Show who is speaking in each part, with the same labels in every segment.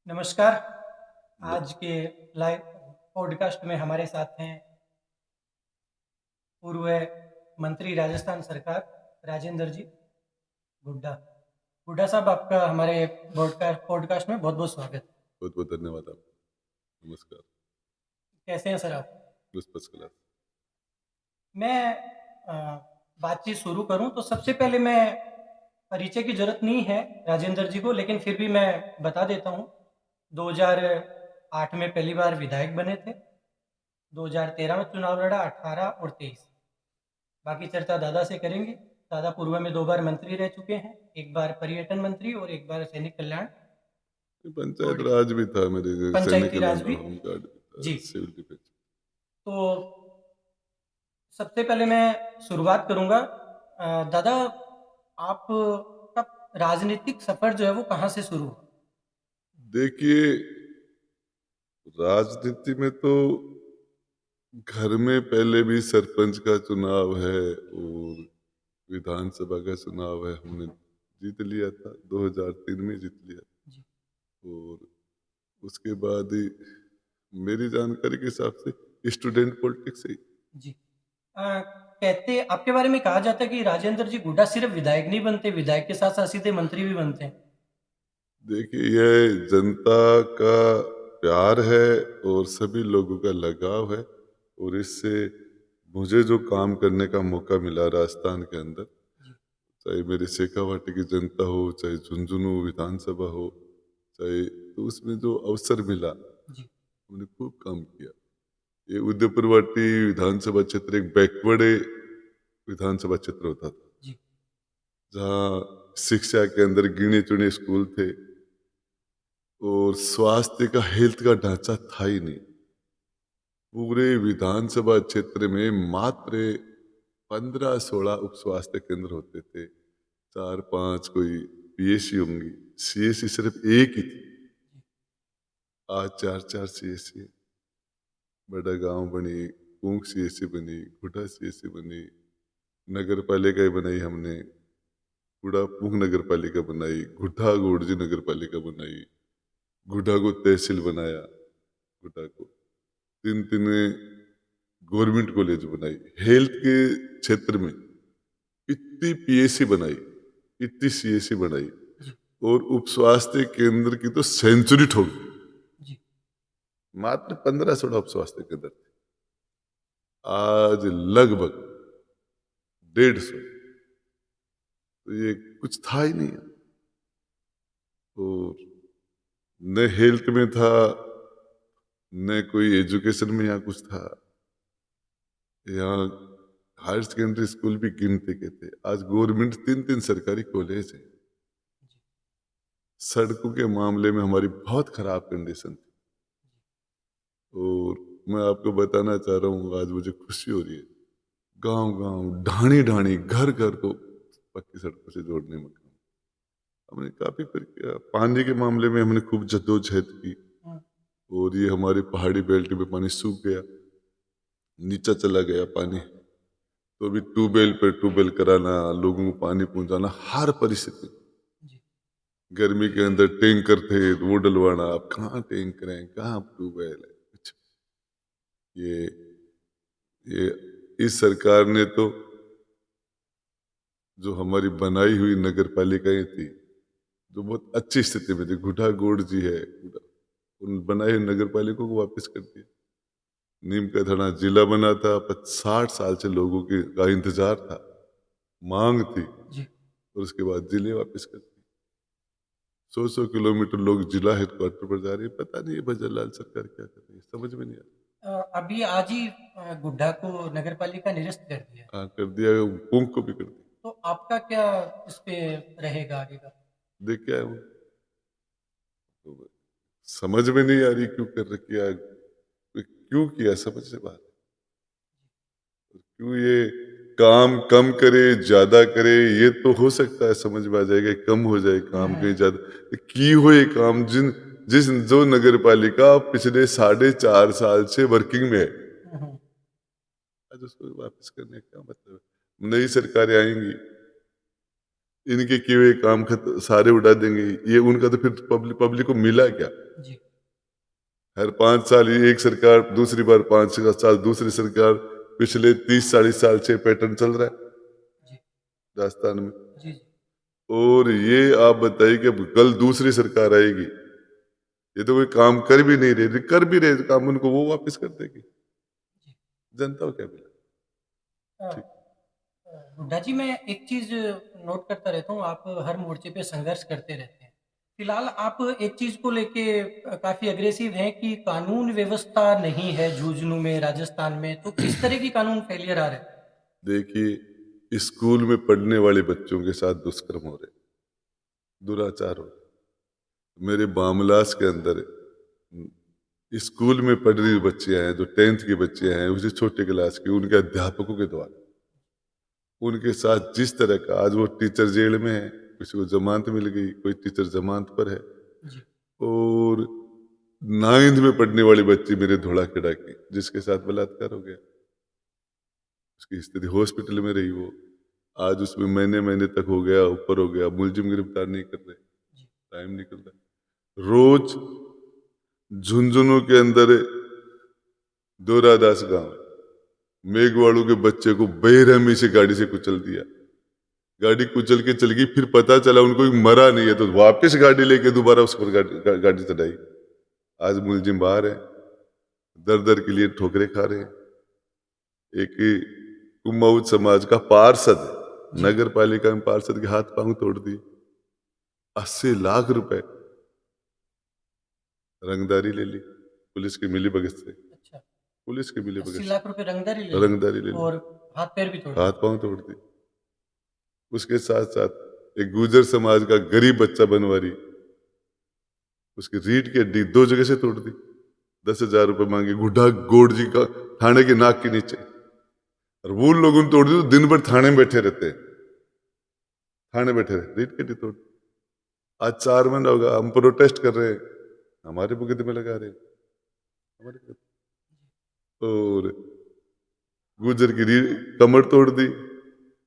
Speaker 1: नमस्कार।
Speaker 2: न-
Speaker 1: आज के लाइव पॉडकास्ट में हमारे साथ हैं पूर्व मंत्री राजस्थान सरकार राजेंद्र जी गुड्डा। गुड्डा साहब, आपका हमारे पॉडकास्ट में बहुत बहुत स्वागत।
Speaker 2: बहुत बहुत धन्यवाद आपको। नमस्कार।
Speaker 1: कैसे हैं सर आप?
Speaker 2: बस फर्स्ट क्लास।
Speaker 1: मैं अ, बातचीत शुरू करूं तो सबसे पहले मैं परिचय की जरूरत नहीं है राजेंद्र जी को, लेकिन फिर भी मैं बता देता हूं। 2008 में पहली बार विधायक बने थे। 2013 में चुनाव लड़ा, 18 और 23। बाकी चर्चा दादा से करेंगे। दादा पूर्व में 2 बार मंत्री रह चुके हैं, एक बार पर्यटन मंत्री और एक बार सैनिक कल्याण
Speaker 2: पंचायत
Speaker 1: और
Speaker 2: राज भी था मेरे, सैनिक
Speaker 1: पंचायती राज
Speaker 2: कल्याण,
Speaker 1: भी।
Speaker 2: होम गार्ड भी था,
Speaker 1: जी।
Speaker 2: Civil defence.
Speaker 1: तो सबसे पहले मैं शुरुआत करूंगा। दादा, आपका राजनीतिक सफर जो है वो कहाँ से शुरू हुआ?
Speaker 2: देखिए, राजनीति में तो घर में पहले भी सरपंच का चुनाव है और विधानसभा का चुनाव है, हमने जीत लिया था। 2003 में जीत लिया।
Speaker 1: जी।
Speaker 2: और उसके बाद ही मेरी जानकारी के हिसाब से स्टूडेंट पॉलिटिक्स से।
Speaker 1: जी। कहते आपके बारे में कहा जाता है कि राजेंद्र जी गुड्डा सिर्फ विधायक नहीं बनते, विधायक के साथ साथ सीधे मंत्री भी बनते हैं।
Speaker 2: देखिए, यह जनता का प्यार है और सभी लोगों का लगाव है। और इससे मुझे जो काम करने का मौका मिला राजस्थान के अंदर,
Speaker 1: जी।
Speaker 2: चाहे मेरे शेखावाटी की जनता हो, चाहे झुंझुनू विधानसभा हो, चाहे, तो उसमें जो अवसर मिला,
Speaker 1: जी।
Speaker 2: हमने खूब काम किया। ये उदयपुरवाटी विधानसभा क्षेत्र एक बैकवर्ड विधानसभा क्षेत्र होता था,
Speaker 1: जी।
Speaker 2: जहाँ शिक्षा के अंदर गिने चुने स्कूल थे और स्वास्थ्य का, हेल्थ का ढांचा था ही नहीं। पूरे विधानसभा क्षेत्र में मात्र 15-16 उप स्वास्थ्य केंद्र होते थे। 4-5 कोई पीएससी होंगी, सीएससी सिर्फ एक ही थी। आज 4-4 सीएससी। बड़ा गांव बनी, ऊंक सीएससी बनी, घुटा सीएससी बनी, नगर पालिका बनाई हमने, गुड़ा पूंख नगर पालिका बनाई, गुड्ढा गोड़जी नगर पालिका बनाई, गुड्ढा को तहसील बनाया, गुड्ढा को तीन तीन गवर्नमेंट कॉलेज बनाई। हेल्थ के क्षेत्र में इतनी पीएससी बनाई, इतनी सीएससी बनाई,
Speaker 1: जी।
Speaker 2: और उप स्वास्थ्य केंद्र की तो सेंचुरी ठोक दी।
Speaker 1: जी।
Speaker 2: मात्र 15-16 उप स्वास्थ्य केंद्र थे, आज लगभग 150। तो ये कुछ था ही नहीं। और न हेल्थ में था, न कोई एजुकेशन में यहाँ कुछ था। यहाँ हायर सेकेंडरी स्कूल भी गिनते के थे। आज गवर्नमेंट 3-3 सरकारी कॉलेज है। सड़कों के मामले में हमारी बहुत खराब कंडीशन थी। और मैं आपको बताना चाह रहा हूँ, आज मुझे खुशी हो रही है, गांव गांव, ढाणी ढाणी, घर घर को पक्की सड़कों से जोड़ने में काम हमने काफी कर किया। पानी के मामले में हमने खूब जद्दोजहद की।
Speaker 1: हम्म।
Speaker 2: और ये हमारी पहाड़ी बेल्ट में पानी सूख गया, नीचा चला गया पानी, तो अभी ट्यूबवेल पे ट्यूबवेल कराना, लोगों को पानी पहुंचाना हर परिस्थिति।
Speaker 1: जी।
Speaker 2: गर्मी के अंदर टैंकर थे तो वो डलवाना, अब कहाँ टैंकर है, कहाँ ट्यूबवेल है, कुछ। ये ये इस सरकार ने तो, जो हमारी बनाई हुई नगर पालिकाएं थी, जो बहुत अच्छी स्थिति में थी, गुड्डा गोड़ जी है, उन बनाए हुए नगर पालिकाओं को वापस कर दिया। नीम का थाना जिला बना था, 60 साल से लोगों की का इंतजार था, मांग थी,
Speaker 1: जी।
Speaker 2: और उसके बाद जिले वापस कर दिए। 100-100 किलोमीटर लोग जिला हेडक्वार्टर पर जा रहे हैं। पता नहीं ये भजन लाल सरकार क्या कर रही है, समझ में नहीं आ
Speaker 1: अभी आज ही गुड्डा को नगर पालिका निरस्त कर दिया है।
Speaker 2: रहा। हाँ, कर दिया, पुंख को भी कर दिया।
Speaker 1: तो आपका क्या इस पे रहेगा आगे का?
Speaker 2: देख क्या है वो, तो समझ में नहीं आ रही क्यों कर रखी है, क्यों किया, समझ से बाहर। क्यों ये काम कम करे, ज्यादा करे, ये तो हो सकता है, समझ में आ जाएगा, कम हो जाए काम कहीं ज्यादा की हुए काम। जिस जो नगर पालिका पिछले 4.5 साल से वर्किंग में है,
Speaker 1: हम्म।
Speaker 2: आज उसको वापस करने का मतलब है। नई सरकारें आएंगी, इनके किए हुए काम सारे उड़ा देंगे, ये उनका तो फिर पब्लिक को मिला क्या?
Speaker 1: जी,
Speaker 2: हर 5 साल ये एक सरकार, दूसरी बार 5 साल दूसरी सरकार, पिछले 30-40 साल से पैटर्न चल रहा है
Speaker 1: जी,
Speaker 2: राजस्थान में।
Speaker 1: जी, जी,
Speaker 2: और ये आप बताइए कि अब कल दूसरी सरकार आएगी, ये तो कोई काम कर भी नहीं रहे, कर भी रहे काम, उनको वो वापस कर देगी।
Speaker 1: जी।
Speaker 2: जनता को क्या मिला?
Speaker 1: अ,
Speaker 2: ठीक।
Speaker 1: हुड्डा जी, मैं एक चीज़ नोट करता रहता हूँ, आप हर मोर्चे पे संघर्ष करते रहते हैं। फिलहाल आप एक चीज़ को लेके काफ़ी अग्रेसिव हैं कि कानून व्यवस्था नहीं है झुंझुनू में, राजस्थान में, तो किस तरह की कानून फेलियर आ रहे हैं?
Speaker 2: देखिए, स्कूल में पढ़ने वाले बच्चों के साथ दुष्कर्म हो रहे, दुराचार हो रहे। मेरे बामलास के अंदर स्कूल में पढ़ रही बच्चियां हैं, जो 10th की बच्चियां हैं, उसी छोटे क्लास की, उनके अध्यापकों के द्वारा उनके साथ जिस तरह का, आज वो टीचर जेल में है, किसी को जमानत मिल गई, कोई टीचर जमानत पर है।
Speaker 1: जी,
Speaker 2: और 9th में पढ़ने वाली बच्ची मेरे धोड़ा खेड़ा की, जिसके साथ बलात्कार हो गया, उसकी स्थिति हॉस्पिटल में रही वो, आज उसमें महीने महीने तक हो गया, ऊपर हो गया, मुलजिम गिरफ्तार नहीं कर रहे,
Speaker 1: जी,
Speaker 2: टाइम निकल रहा। रोज झुंझुनू के अंदर दोरादास गांव है, मेघवाड़ू के बच्चे को बेरहमी से गाड़ी से कुचल दिया, गाड़ी कुचल के चल गई, फिर पता चला उनको मरा नहीं है, तो वापस गाड़ी लेके दोबारा उस पर गाड़ी चढ़ाई। आज मुलजिम बाहर है, दर दर के लिए ठोकरे खा रहे हैं। एक कुमाऊं समाज का पार्षद,
Speaker 1: जी,
Speaker 2: नगर पालिका में पार्षद के हाथ पांव तोड़ दिए, 80 लाख रुपए रंगदारी ले ली, पुलिस की मिली भगत से,
Speaker 1: अच्छा।
Speaker 2: पुलिस की मिली भगत
Speaker 1: 80
Speaker 2: से
Speaker 1: लाख रुपए रंगदारी ले ली
Speaker 2: रंगदारी ले ली,
Speaker 1: और हाथ-पैर भी तोड़
Speaker 2: हाथ
Speaker 1: दिए।
Speaker 2: पांव तोड़ दी। उसके साथ साथ एक गुर्जर समाज का गरीब बच्चा बनवारी, उसकी रीढ़ की हड्डी 2 जगह से तोड़ दी, 10,000 रुपए मांगे, गुड्ढा गोड़ जी का थाने के नाक के नीचे, और वो लोगों ने तोड़ दी, तो दिन भर थाने में बैठे रहते हैं, थाने बैठे रहे, रीढ़ की हड्डी तोड़। आज 4 महीना होगा, हम प्रोटेस्ट कर रहे हैं, हमारे मुकदमे लगा रहे हैं, हमारे और गुजर की कमर तोड़ दी,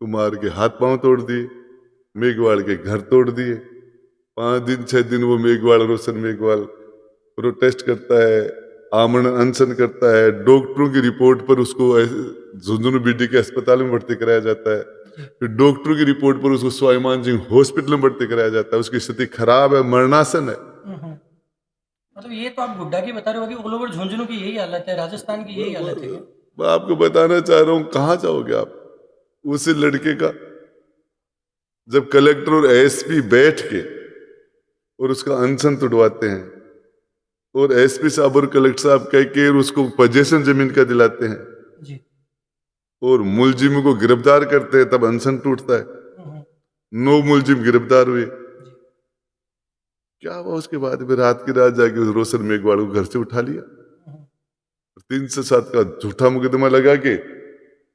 Speaker 2: कुमार के हाथ पांव तोड़ दिए, मेघवाल के घर तोड़ दिए। 5 दिन 6 दिन वो मेघवाल, रोशन मेघवाल प्रोटेस्ट करता है, आमरण अनशन करता है, डॉक्टरों की रिपोर्ट पर उसको झुंझुनू बीडी के अस्पताल में भर्ती कराया जाता है,
Speaker 1: जी।
Speaker 2: फिर डॉक्टरों की रिपोर्ट पर उसको स्वाभिमान सिंह हॉस्पिटल में भर्ती कराया जाता है, उसकी स्थिति खराब है, मरणासन है।
Speaker 1: हुँ, हुँ। मतलब ये तो आप हुड्डा की बता रहे हो कि ऑल ओवर झुंझुनू की यही हालत है, राजस्थान की यही हालत है क्या?
Speaker 2: मैं आपको बताना चाह रहा हूं, कहां जाओगे आप? उसी लड़के का जब कलेक्टर और एसपी बैठ के और उसका अनशन तुड़वाते हैं, और एसपी साहब और कलेक्टर साहब कह के उसको पोजेशन जमीन का दिलाते हैं,
Speaker 1: जी।
Speaker 2: और मुलजिम को गिरफ्तार करते हैं, तब अनशन टूटता है।
Speaker 1: हुँ, हुँ।
Speaker 2: 9 मुलजिम गिरफ्तार हुए।
Speaker 1: जी।
Speaker 2: क्या हुआ उसके बाद में? रात की रात जाके उस रोशन मेघवाल को घर से उठा लिया,
Speaker 1: हुँ, हुँ।
Speaker 2: 307 का झूठा मुकदमा लगा के,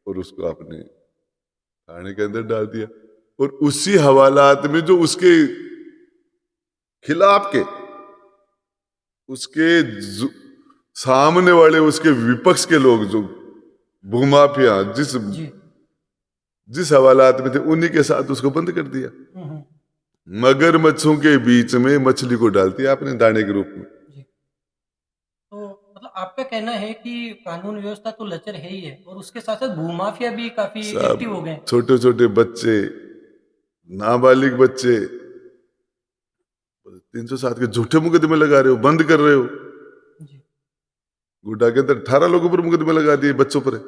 Speaker 2: और उसको आपने थाने के अंदर डाल दिया। और उसी हवालात में जो उसके खिलाफ के, उसके सामने वाले, उसके विपक्ष के लोग, जो भूमाफिया जिस
Speaker 1: जी।
Speaker 2: जिस हवालात में थे, उन्हीं के साथ उसको बंद कर दिया।
Speaker 1: हुँ, हुँ।
Speaker 2: मगरमच्छों के बीच में मछली को डाल दिया आपने दाने के रूप में।
Speaker 1: जी। तो मतलब आपका कहना है कि कानून व्यवस्था तो लचर है ही है और उसके साथ-साथ भूमाफिया भी काफ़ी
Speaker 2: सब
Speaker 1: एक्टिव हो गए हैं।
Speaker 2: छोटे छोटे बच्चे, नाबालिग बच्चे, 307 के झूठे मुकदमे लगा रहे हो, बंद कर रहे हो।
Speaker 1: जी।
Speaker 2: गुड्डा के अंदर 18 लोगों पर मुकदमे लगा दिए, बच्चों पर,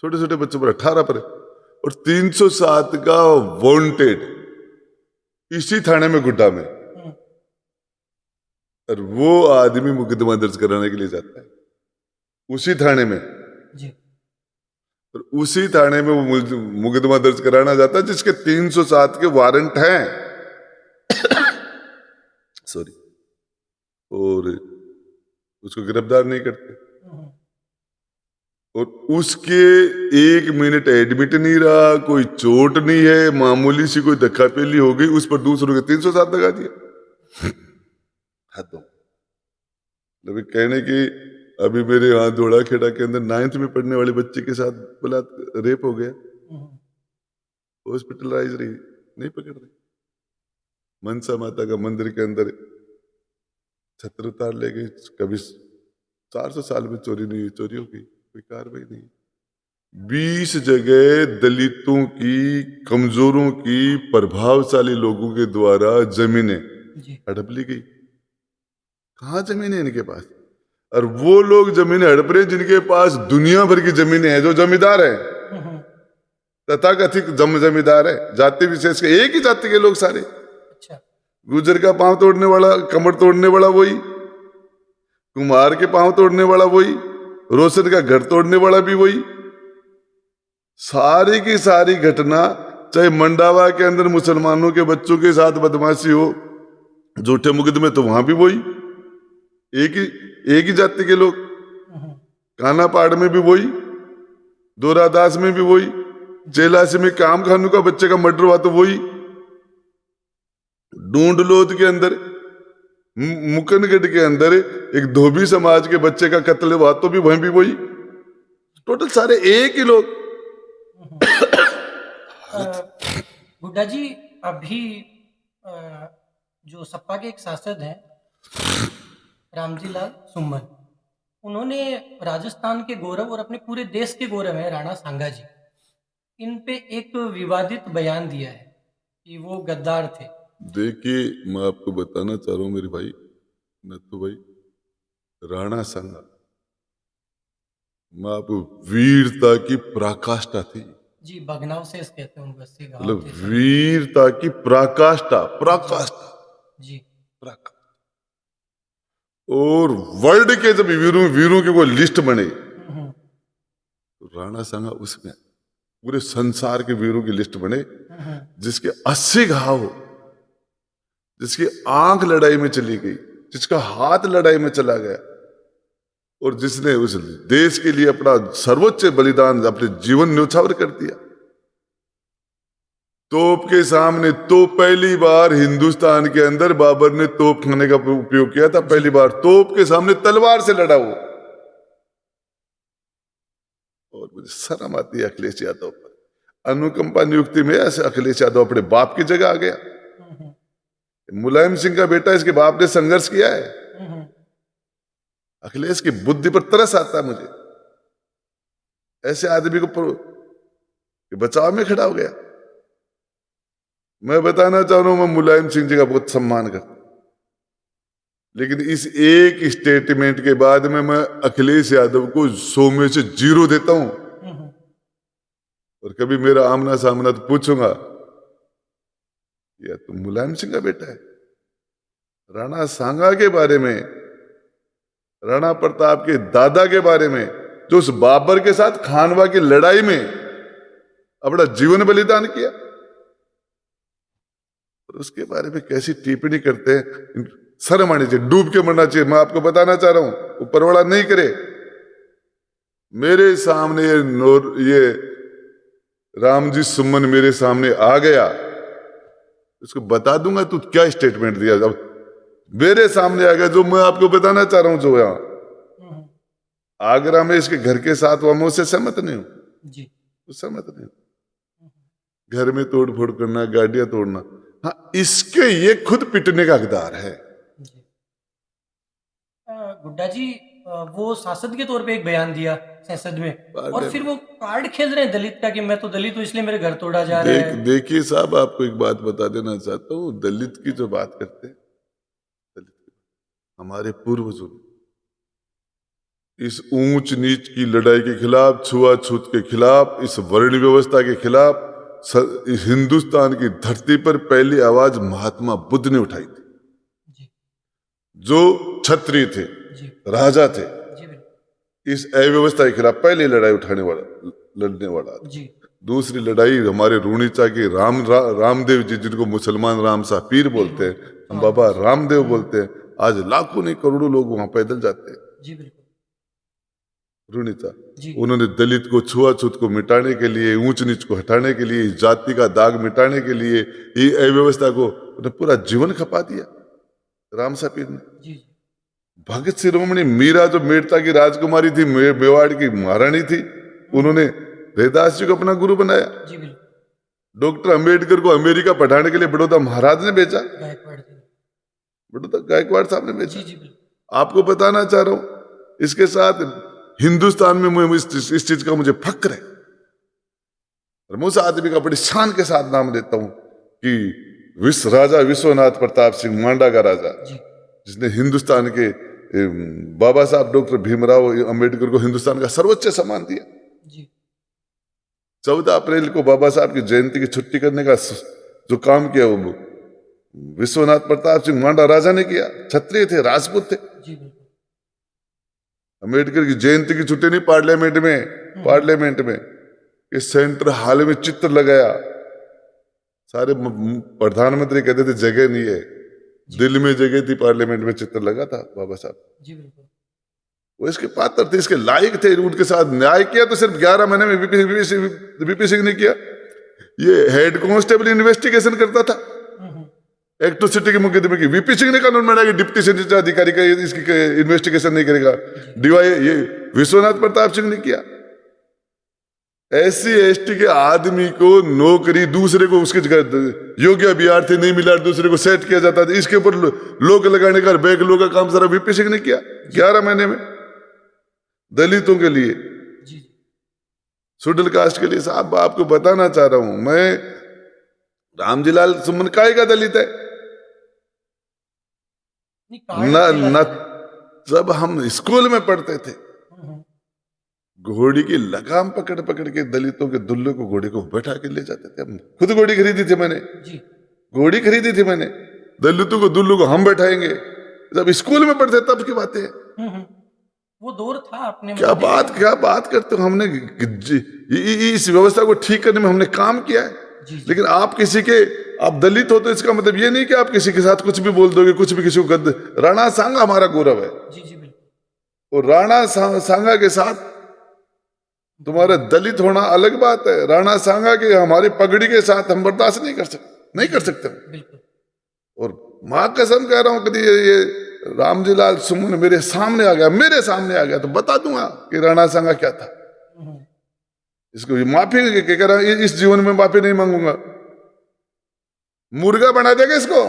Speaker 2: छोटे छोटे बच्चों पर 18 पर, और 307 का वांटेड इसी थाने में, गुड्डा में।
Speaker 1: हुँ।
Speaker 2: और वो आदमी मुकदमा दर्ज कराने के लिए जाता है उसी थाने में,
Speaker 1: जी।
Speaker 2: और उसी थाने में वो मुकदमा दर्ज कराना जाता है जिसके 307 के वारंट हैं, सॉरी, और उसको गिरफ्तार नहीं करते।
Speaker 1: हुँ, हुँ।
Speaker 2: और उसके 1 मिनट एडमिट नहीं रहा, कोई चोट नहीं है, मामूली सी कोई धक्का पेली हो गई, उस पर दूसरों के 307 लगा दिया। हद हो। अभी कहने की, अभी मेरे यहाँ धोड़ा खेड़ा के अंदर 9th में पढ़ने वाले बच्चे के साथ बलात्कार, रेप हो गया,
Speaker 1: हुँ, हुँ।
Speaker 2: हॉस्पिटलाइज रही नहीं पकड़ रहे। मनसा माता का मंदिर के अंदर छत्र उतार ले गई, कभी 400 साल में चोरी नहीं हुई, चोरी हो गई, कोई कार्रवाई नहीं। 20 जगह दलितों की, कमजोरों की, प्रभावशाली लोगों के द्वारा जमीनें
Speaker 1: जी।
Speaker 2: हड़प ली गई। कहाँ जमीनें इनके पास? और वो लोग जमीनें हड़प रहे जिनके पास दुनिया भर की जमीनें हैं, जो जमींदार हैं, तथाकथित जमींदार है, जाति विशेष के, एक ही जाति के लोग सारे।
Speaker 1: अच्छा।
Speaker 2: गुजर का पांव तोड़ने वाला, कमर तोड़ने वाला वही, कुम्हार के पांव तोड़ने वाला वही, रोशन का घर तोड़ने वाला भी वही। सारी की सारी घटना, चाहे मंडावा के अंदर मुसलमानों के बच्चों के साथ बदमाशी हो, झूठे मुकदमे, तो वहां भी वही, एक ही जाति के लोग। कानापाड़ में भी वही, दोरादास में भी वही, चेलासी में काम खानू का बच्चे का मर्डर हुआ तो वही, ढूंढलोद के अंदर, मुकनगढ़ के अंदर एक धोबी समाज के बच्चे का कत्ल हुआ तो भी वहीं भी वही। टोटल सारे एक ही लोग।
Speaker 1: गुड्डा जी, अभी जो सपा के एक सांसद हैं रामजी लाल सुमन, उन्होंने राजस्थान के गौरव और अपने पूरे देश के गौरव हैं राणा सांगा जी, इन पे एक विवादित बयान दिया है कि वो गद्दार थे।
Speaker 2: देखिए, मैं आपको बताना चाह रहा हूं मेरे भाई नत्थु भाई, राणा सांगा मैं आपको, वीरता की पराकाष्ठा थी
Speaker 1: जी, बगनाव से कहते हैं उनको, अस्सी गांव
Speaker 2: मतलब
Speaker 1: थे।
Speaker 2: वीरता की पराकाष्ठा, पराकाष्ठा,
Speaker 1: जी।
Speaker 2: पराकाष्ठा। और वर्ल्ड के जब वीरों की कोई लिस्ट बने तो राणा सांगा उसमें, पूरे संसार के वीरों की लिस्ट बने, जिसके 80 घाव हो, जिसकी आंख लड़ाई में चली गई, जिसका हाथ लड़ाई में चला गया, और जिसने उस देश के लिए अपना सर्वोच्च बलिदान, अपने जीवन न्यौछावर कर दिया। तोप के सामने, तो पहली बार हिंदुस्तान के अंदर बाबर ने तोप खाने का उपयोग किया था, पहली बार तोप के सामने तलवार से लड़ा वो। और मुझे शर्म आती है अखिलेश यादव पर, अनुकंपा नियुक्ति में ऐसे अखिलेश यादव अपने बाप की जगह आ गया। मुलायम सिंह का बेटा, इसके बाप ने संघर्ष किया है। अखिलेश की बुद्धि पर तरस आता है मुझे, ऐसे आदमी को बचाव में खड़ा हो गया। मैं बताना चाह रहा हूं, मैं मुलायम सिंह जी का बहुत सम्मान करता, लेकिन इस एक स्टेटमेंट के बाद में मैं अखिलेश यादव को 100 में से 0 देता हूं। और कभी मेरा आमना सामना तो पूछूंगा, या तुम मुलायम सिंह का बेटा है? राणा सांगा के बारे में, राणा प्रताप के दादा के बारे में, जो उस बाबर के साथ खानवा की लड़ाई में अपना जीवन बलिदान किया, और उसके बारे में कैसी टिप्पणी करते हैं। शर्म आनी चाहिए, डूब के मरना चाहिए। मैं आपको बताना चाह रहा हूं, ऊपरवाला नहीं करे। मेरे सामने ये रामजी सुमन मेरे सामने आ गया, उसको बता दूंगा तू क्या स्टेटमेंट दिया। अब मेरे सामने आ गया, जो मैं आपको बताना चाह रहा हूं, जो यहां आगरा में इसके घर के साथ हुआ, मैं उससे सहमत नहीं हूं
Speaker 1: जी,
Speaker 2: सहमत नहीं हूं। घर में तोड़ फोड़ करना, गाड़ियां तोड़ना, हाँ, इसके ये खुद पिटने का हकदार है।
Speaker 1: गुड्डा जी, वो सांसद के तौर पे एक बयान दिया संसद में, और फिर वो कार्ड खेल रहे हैं दलित का, कि मैं तो दलित हूं इसलिए मेरे घर तोड़ा जा रहा है।
Speaker 2: देखिए साहब, आपको एक बात बता देना चाहता हूं, दलित की जो बात करते हैं, हमारे पूर्वजों ने इस ऊंच नीच की लड़ाई के खिलाफ, छुआछूत के खिलाफ, इस वर्ण व्यवस्था के खिलाफ, इस हिंदुस्तान की धरती पर पहली आवाज महात्मा बुद्ध ने उठाई थी, जो क्षत्रिय थे, राजा थे, इस अव्यवस्था के खिलाफ पहली लड़ाई लड़ने वाला। दूसरी लड़ाई हमारे रूणीचा के रामदेव जी, जिनको मुसलमान राम सा पीर बोलते हैं, हम बाबा रामदेव बोलते हैं, आज लाखों नहीं करोड़ों लोग वहां पैदल जाते हैं।
Speaker 1: जी बिल्कुल।
Speaker 2: रूणीचा, उन्होंने दलित को, छुआछूत को मिटाने के लिए, ऊंच नीच को हटाने के लिए, जाति का दाग मिटाने के लिए, ये अव्यवस्था को पूरा जीवन खपा दिया राम सा पीर ने। भगत शिरोमणि मीरा, जो मेड़ता की राजकुमारी थी, मेवाड़ की महारानी थी, उन्होंने रैदास जी को अपना गुरु बनाया। डॉक्टर अंबेडकर को अमेरिका पढ़ाने के लिए बड़ौदा महाराज ने भेजा,
Speaker 1: गायकवाड़ जी।
Speaker 2: बड़ौदा गायकवाड़ साहब ने भेजा।
Speaker 1: जी जी बिल्कुल।
Speaker 2: आपको बताना चाह रहा हूं, इसके साथ हिंदुस्तान में इस चीज का मुझे फक्र है, और मैं उस आदमी का बड़ी शान के साथ नाम लेता हूं कि राजा विश्वनाथ प्रताप सिंह मांडा का राजा,
Speaker 1: जी
Speaker 2: जिसने हिंदुस्तान के बाबा साहब डॉक्टर भीमराव अंबेडकर को हिंदुस्तान का सर्वोच्च सम्मान दिया।
Speaker 1: जी
Speaker 2: 14 अप्रैल को बाबा साहब की जयंती की छुट्टी करने का जो काम किया वो विश्वनाथ प्रताप सिंह मांडा राजा ने किया। क्षत्रिय थे, राजपूत थे।
Speaker 1: जी बिल्कुल।
Speaker 2: अंबेडकर की जयंती की छुट्टी नहीं, पार्लियामेंट में इस सेंट्रल हॉल में चित्र लगाया। सारे प्रधानमंत्री कहते थे जगह नहीं है, दिल्ली में जगह थी, पार्लियामेंट में चित्र लगा था बाबा साहब।
Speaker 1: जी बिल्कुल।
Speaker 2: वो इसके पात्र थे, इसके लायक थे, उनके साथ न्याय किया तो सिर्फ 11 महीने में वीपी सिंह ने किया। ये हेड कांस्टेबल इन्वेस्टिगेशन करता था एट्रोसिटी के मुकदमे की, वीपी सिंह ने कानून बनाया कि डिप्टी सेनेटर अधिकारी का इसकी इन्वेस्टिगेशन नहीं करेगा, डीवाई ये विश्वनाथ प्रताप सिंह ने किया। SC ST के आदमी को नौकरी दूसरे को उसके योग्य अभ्यर्थी नहीं मिला, दूसरे को सेट किया जाता था, इसके ऊपर लोग लगाने का बैक लोग का काम सारा वीपी सिंह ने किया 11 महीने में। दलितों के लिए, शेड्यूल कास्ट के लिए, साहब आपको बताना चाह रहा हूं मैं, रामजीलाल सुमन काय का दलित है न जब हम स्कूल में पढ़ते थे, घोड़ी की लगाम पकड़ पकड़ के दलितों के दुल्ले को घोड़े को बैठा के ले जाते थे। हम खुद घोड़ी खरीदी थी मैंने, घोड़ी खरीदी थी मैंने, दलितों को दुल्लू को हम बैठाएंगे। जब स्कूल में पढ़ते तब की बातें हैं।
Speaker 1: वो दौर था। आपने
Speaker 2: क्या बात करते हो। हमने इस व्यवस्था को ठीक करने में हमने काम किया है। लेकिन आप किसी के, आप दलित हो तो इसका मतलब ये नहीं कि आप किसी के साथ कुछ भी बोल दोगे, कुछ भी किसी को गद्द। राणा सांगा हमारा गौरव है।
Speaker 1: जी जी बिल्कुल।
Speaker 2: और राणा सांगा के साथ तुम्हारा दलित होना अलग बात है। राणा सांगा के हमारी पगड़ी के साथ हम बर्दाश्त नहीं कर सकते
Speaker 1: बिल्कुल।
Speaker 2: और मां कसम कह रहा हूं, कभी ये रामजीलाल सुमन मेरे सामने आ गया तो बता दूंगा कि राणा सांगा क्या था। इसको माफी कह रहा, इस जीवन में माफी नहीं मांगूंगा। मुर्गा बना देगा इसको।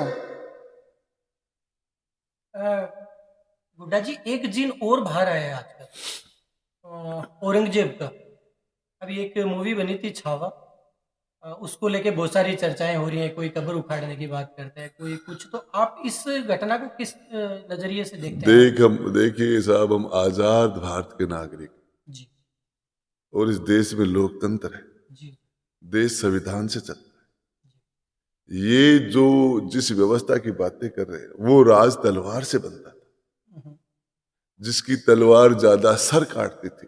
Speaker 1: गुड्डा जी, एक जिन और बाहर आया है आजकल, औरंगजेब का। अभी एक मूवी बनी थी छावा, उसको लेके बहुत सारी चर्चाएं हो रही हैं। कोई कब्र उखाड़ने की बात करता है, कोई कुछ। तो आप इस घटना को किस नजरिए से देखते हैं?
Speaker 2: देखिए साहब, हम आजाद भारत के नागरिक
Speaker 1: जी।
Speaker 2: और इस देश में लोकतंत्र है।
Speaker 1: जी।
Speaker 2: देश संविधान से चलता है। ये जो जिस व्यवस्था की बातें कर रहे हैं वो राज तलवार से बनता था। जिसकी तलवार ज्यादा सर काटती थी,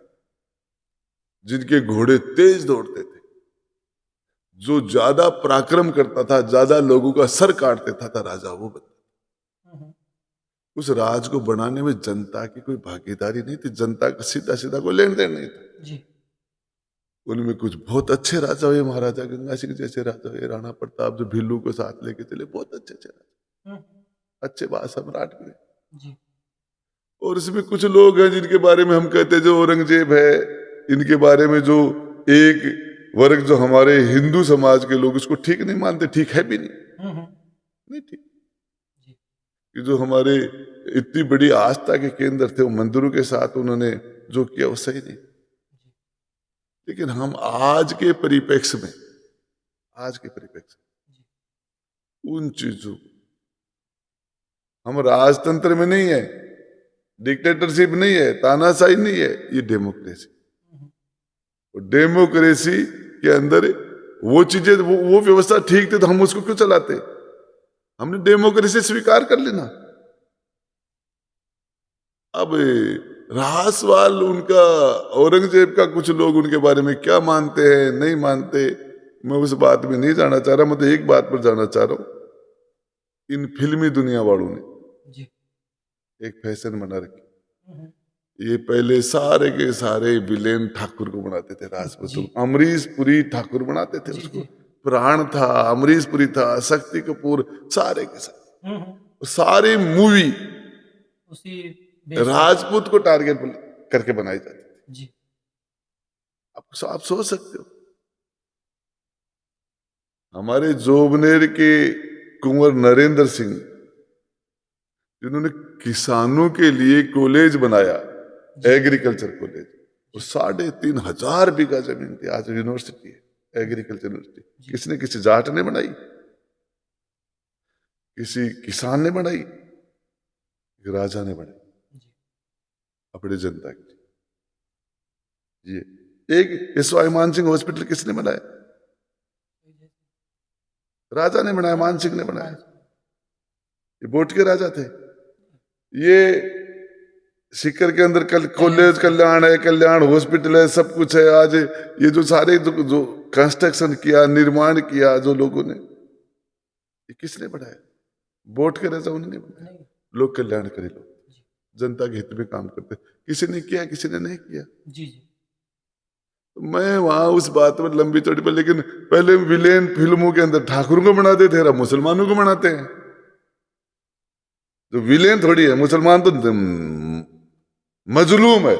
Speaker 2: जिनके घोड़े तेज दौड़ते थे, जो ज्यादा पराक्रम करता था, ज्यादा लोगों का सर काट देता था, राजा वो बनता। उस राज को बनाने में जनता की कोई भागीदारी नहीं थी। जनता का सीधा सीधा कोई लेन देन नहीं था।
Speaker 1: जी।
Speaker 2: उनमें कुछ बहुत अच्छे राजा हुए, महाराजा गंगा सिंह जैसे राजा हुए, राणा प्रताप जो भिल्लू को साथ लेके चले, बहुत अच्छे अच्छे राजा, अच्छे बात सम्राट हुए।
Speaker 1: जी।
Speaker 2: और इसमें कुछ लोग हैं जिनके बारे में हम कहते हैं जो औरंगजेब है, इनके बारे में जो एक वर्ग जो हमारे हिंदू समाज के लोग उसको ठीक नहीं मानते, ठीक है भी नहीं ठीक। कि जो हमारे इतनी बड़ी आस्था के केंद्र थे, वो मंदिरों के साथ उन्होंने जो किया वो सही नहीं। लेकिन हम आज के परिप्रेक्ष्य में उन चीजों, हम राजतंत्र में नहीं है, डिक्टेटरशिप नहीं है, तानाशाही नहीं है, ये डेमोक्रेसी। डेमोक्रेसी के अंदर वो चीजें, वो व्यवस्था ठीक थी तो हम उसको क्यों चलाते? हमने डेमोक्रेसी स्वीकार कर लेना। अब रहा सवाल उनका, औरंगजेब का, कुछ लोग उनके बारे में क्या मानते हैं नहीं मानते, मैं उस बात में नहीं जाना चाह रहा। मैं तो एक बात पर जाना चाह रहा हूं, इन फिल्मी दुनिया वालों ने एक फैशन बना रखी। ये पहले सारे के सारे विलेन ठाकुर को बनाते थे, राजपूत। अमरीश पुरी ठाकुर बनाते थे उसको। प्राण था, अमरीश पुरी था, शक्ति कपूर, सारे के सारे सारी मूवी
Speaker 1: उसी
Speaker 2: राजपूत को टारगेट करके बनाई जाती थी। आप सोच सकते हो हमारे जोबनेर के कुंवर नरेंद्र सिंह, जिन्होंने किसानों के लिए कॉलेज बनाया, एग्रीकल्चर कॉलेज, वो 3,500 बीघा जमीन थी, आज यूनिवर्सिटी है, एग्रीकल्चर यूनिवर्सिटी। किसने? किसी जाट ने बनाई, किसी किसान ने बनाई, एक राजा ने बनाई अपनी जनता के लिए। ये एक एसवाई मान सिंह हॉस्पिटल किसने बनाया? राजा ने बनाया, मान सिंह ने बनाया। ये वोट के राजा थे। ये सीकर के अंदर कॉलेज, कल्याण है, कल्याण हॉस्पिटल है, सब कुछ है। आज ये जो सारे जो कंस्ट्रक्शन किया, निर्माण किया जो लोगों ने, ये किसने बनाया? वोट के राजा उन्होंने बनाया। लोग कल्याण करे, लोग जनता के हित में काम करते। किसी ने किया, किसी ने नहीं किया।
Speaker 1: जी जी।
Speaker 2: तो मैं वहां उस बात में लंबी चौड़ी पर, लेकिन पहले विलेन फिल्मों के अंदर ठाकुरों को बनाते थे, अब मुसलमानों को बनाते हैं। तो विलेन थोड़ी है, मुसलमान तो मजलूम है।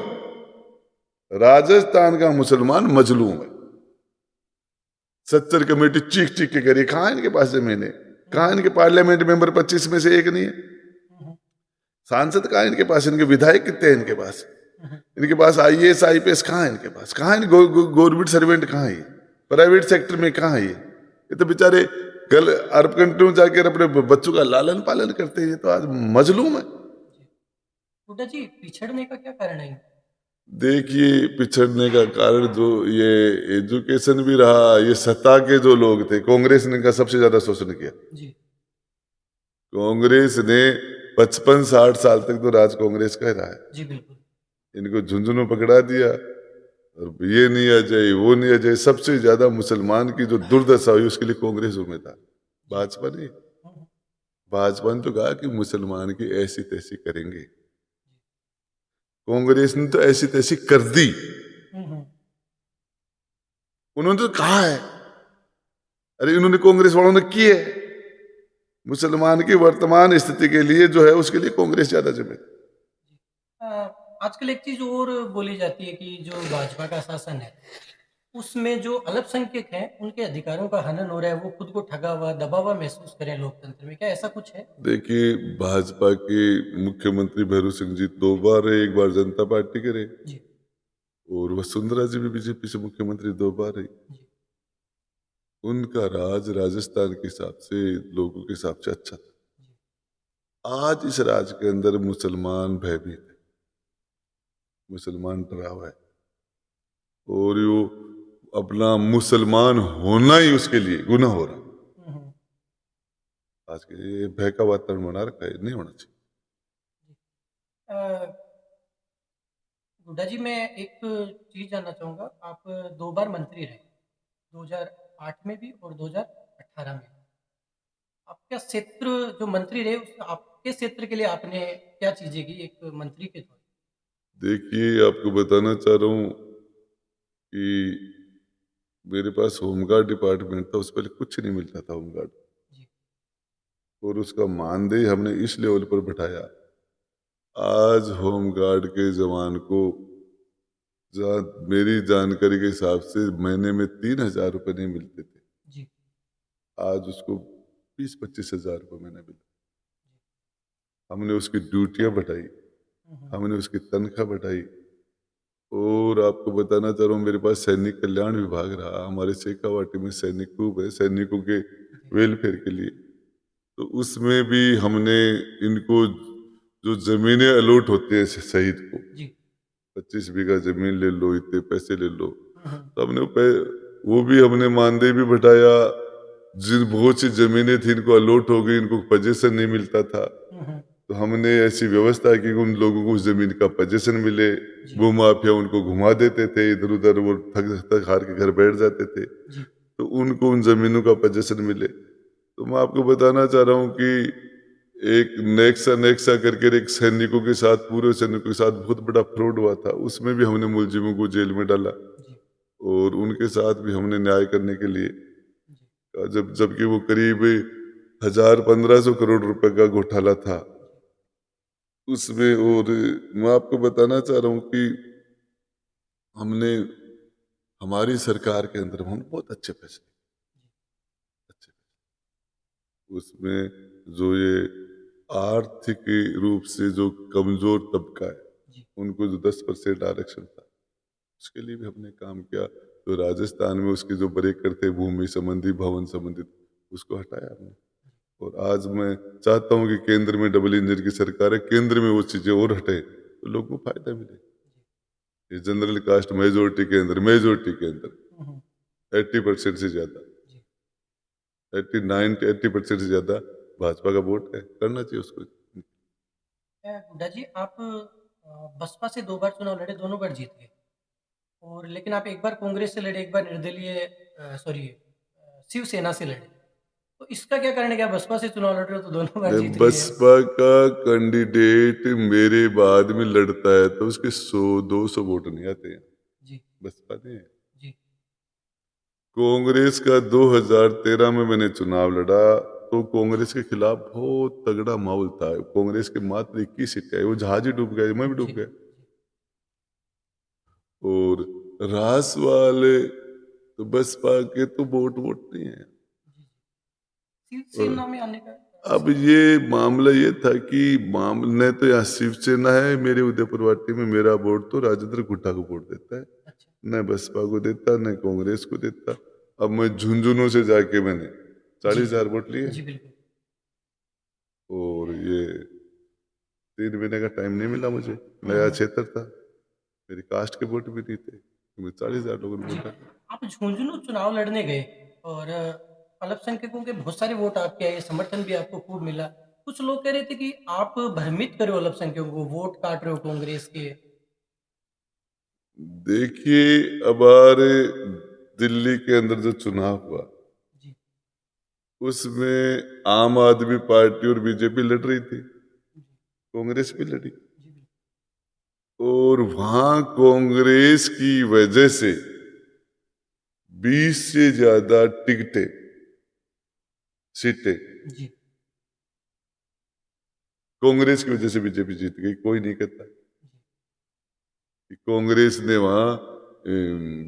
Speaker 2: राजस्थान का मुसलमान मजलूम है। सत्तर कमेटी चीख चीख के करी, कहां इनके पास जमीन है? कहां इनके पार्लियामेंट मेंबर 25 में से एक नहीं है? सांसद कहां इनके पास? इनके विधायक कितने हैं इनके पास? इनके पास आईएएस आईपीएस कहां है इनके पास? कहां है गवर्नमेंट सर्वेंट? कहां है? प्राइवेट सेक्टर में कहां है? ये तो बेचारे कल अरब कंट्री में जाकर अपने बच्चों का लालन पालन करते हैं। तो आज मजलूम है।
Speaker 1: हुड्डा जी, पिछड़ने का क्या कारण है?
Speaker 2: देखिए, पिछड़ने का कारण जो ये एजुकेशन भी रहा, ये सत्ता के जो लोग थे, कांग्रेस ने इनका सबसे ज्यादा शोषण किया।
Speaker 1: जी
Speaker 2: कांग्रेस ने 55-60 साल तक तो राज कांग्रेस का ही रहा है।
Speaker 1: जी बिल्कुल।
Speaker 2: इनको झुंझुनू पकड़ा दिया, और ये नहीं आ जाए, वो नहीं आ जाए। सबसे ज्यादा मुसलमान की जो दुर्दशा हुई, उसके लिए कांग्रेस जिम्मेदार, भाजपा नहीं। भाजपा ने तो कहा कि मुसलमान की ऐसी तैसी करेंगे, कांग्रेस ने तो ऐसी तैसी कर दी। उन्होंने तो कहा है, अरे इन्होंने, कांग्रेस वालों ने किए। मुसलमान की वर्तमान स्थिति के लिए जो है, उसके लिए कांग्रेस ज्यादा जिम्मेदार।
Speaker 1: आजकल एक चीज और बोली जाती है कि जो भाजपा का शासन है, उसमें जो अल्पसंख्यक हैं, उनके अधिकारों का हनन हो रहा है, वो खुद को ठगा हुआ, दबा हुआ महसूस करें लोकतंत्र में। क्या ऐसा कुछ है?
Speaker 2: देखिए, भाजपा के मुख्यमंत्री भैरू सिंह जी 2 बार रहे, एक बार जनता पार्टी के रहे,
Speaker 1: जी
Speaker 2: और वसुंधरा जी भी बीजेपी से मुख्यमंत्री 2 बार रही।
Speaker 1: जी
Speaker 2: उनका राज राजस्थान के हिसाब से, लोगों के हिसाब से अच्छा था। आज इस राज के अंदर मुसलमान भयभीत है, मुसलमान डरा हुआ है, और यो अपना मुसलमान होना ही उसके लिए गुनाह हो रहा। आज के ये भय का वातावरण बना रखा है, नहीं होना चाहिए।
Speaker 1: अ, गुड्डा जी, मैं एक चीज जानना चाहूंगा। आप 2 बार मंत्री रहे, 2008 में भी और 2018 में भी। आपका क्षेत्र जो मंत्री रहे, उस आपके क्षेत्र के लिए आपने क्या चीजें की एक मंत्री के तौर
Speaker 2: देखिए, आपको बताना चाह रहा हूँ कि मेरे पास होमगार्ड डिपार्टमेंट था, उस पहले कुछ नहीं मिलता था होमगार्ड,
Speaker 1: पे? जी
Speaker 2: और उसका मानदेय हमने इस लेवल पर बैठाया। आज होमगार्ड के जवान को, जहाँ मेरी जानकारी के हिसाब से, महीने में 3,000 रुपये नहीं मिलते थे,
Speaker 1: जी
Speaker 2: आज उसको 20-25 हजार रुपये महीना मिलता। हमने उसकी ड्यूटियां बढ़ाई, हमने उसकी तनख्वाह बढ़ाई। और आपको बताना चाह रहा हूँ, मेरे पास सैनिक कल्याण विभाग रहा, हमारे शेखावाटी में सैनिक खूब है, सैनिकों के वेलफेयर के लिए। तो उसमें भी हमने इनको जो जमीनें अलॉट होती है शहीद को,
Speaker 1: जी
Speaker 2: 25 बीघा जमीन ले लो, इतने पैसे ले लो, तो हमने वो भी हमने मानदेय भी बढ़ाया। जिन बहुत सी जमीनें थी, इनको अलॉट हो गई, इनको पोजीशन नहीं मिलता था, तो हमने ऐसी व्यवस्था की कि उन लोगों को उस जमीन का पोजीशन मिले। वो माफिया उनको घुमा देते थे इधर उधर, वो थक थक हार के घर बैठ जाते थे,
Speaker 1: जी
Speaker 2: तो उनको उन जमीनों का पोजीशन मिले। तो मैं आपको बताना चाह रहा हूँ कि एक नेक्सा नेक्सा करके एक सैनिकों के साथ, पूरे सैनिकों के साथ बहुत बड़ा फ्रॉड हुआ था, उसमें भी हमने मुलजिमों को जेल में डाला,
Speaker 1: जी
Speaker 2: और उनके साथ भी हमने न्याय करने के लिए,
Speaker 1: जी
Speaker 2: जबकि वो करीब 1,000-1,500 करोड़ रुपए का घोटाला था उसमें। और मैं आपको बताना चाह रहा हूँ कि हमने, हमारी सरकार के अंदर हम बहुत अच्छे फैसले, उसमें जो ये आर्थिक रूप से जो कमजोर तबका है,
Speaker 1: जी।
Speaker 2: उनको जो 10% आरक्षण था, उसके लिए भी हमने काम किया। तो राजस्थान में उसके जो ब्रेकर थे, भूमि संबंधी, भवन संबंधित, उसको हटाया हमने। और आज मैं चाहता हूं कि केंद्र में डबल इंजन की सरकार है, केंद्र में वो चीजें और हटे तो लोगों को फायदा मिले। ये जनरल कास्ट मेजोरिटी के अंदर
Speaker 1: हम्म, हम्म,
Speaker 2: 80% से ज्यादा,
Speaker 1: जी।
Speaker 2: 80% से ज्यादा भाजपा का वोट है, करना चाहिए उसको।
Speaker 1: गुड्डा जी, आप बसपा से 2 बार चुनाव लड़े, दोनों बार जीत गए। और लेकिन आप एक बार कांग्रेस से लड़े, एक बार निर्दलीय सॉरी शिवसेना से लड़े। तो इसका क्या कारण है कि आप बसपा से चुनाव लड़ रहे हो तो दोनों बार जीत लिए हैं?
Speaker 2: बसपा का कैंडिडेट मेरे बाद में लड़ता है तो उसके 100-200 वोट नहीं आते हैं,
Speaker 1: जी,
Speaker 2: बसपा ने।
Speaker 1: जी,
Speaker 2: कांग्रेस का 2013 में मैंने चुनाव लड़ा, तो कांग्रेस के खिलाफ बहुत तगड़ा माहौल था। कांग्रेस के मात्र 21 सीटें आई, वो जहाज ही डूब गया, मैं भी
Speaker 1: जी,
Speaker 2: डूब गया।
Speaker 1: जी,
Speaker 2: और रास वाले तो बसपा के तो वोट वोट नहीं है।
Speaker 1: जी, जी।
Speaker 2: और
Speaker 1: शिवसेना में आने का
Speaker 2: अब ये मामला ये था कि मामले तो यहाँ शिवसेना है, मेरे उदयपुर वाटी में मेरा वोट तो राजेंद्र गुट्टा को वोट देता है,
Speaker 1: अच्छा।
Speaker 2: न बसपा को देता न कांग्रेस को देता। अब मैं झुंझुनू से जाके मैंने
Speaker 1: जी,
Speaker 2: 40,000 वोट लिए,
Speaker 1: जी, बिल्कुल।
Speaker 2: और ये 3 महीने का टाइम नहीं मिला मुझे,
Speaker 1: हुँ,
Speaker 2: नया
Speaker 1: हुँ।
Speaker 2: क्षेत्र था, मेरी कास्ट के वोट भी नहीं थे, तो मैं 40,000 लोगों ने
Speaker 1: जी,
Speaker 2: वोट डाला।
Speaker 1: आप झुंझुनू चुनाव लड़ने गए और अल्पसंख्यकों के बहुत सारे वोट आपके आए, समर्थन भी आपको खूब मिला। कुछ लोग कह रहे थे कि आप भ्रमित कर रहे हो अल्पसंख्यकों को, वोट काट रहे हो कांग्रेस के।
Speaker 2: देखिए, अब हमारे दिल्ली के अंदर जो चुनाव हुआ,
Speaker 1: जी,
Speaker 2: उसमें आम आदमी पार्टी और बीजेपी लड़ रही थी,
Speaker 1: जी,
Speaker 2: कांग्रेस भी लड़ी,
Speaker 1: जी, बिल्कुल।
Speaker 2: और वहां कांग्रेस की वजह से 20 से ज्यादा टिकटें, सीटें
Speaker 1: जी,
Speaker 2: कांग्रेस की वजह से बीजेपी जीत गई। कोई नहीं कहता कि कांग्रेस ने वहां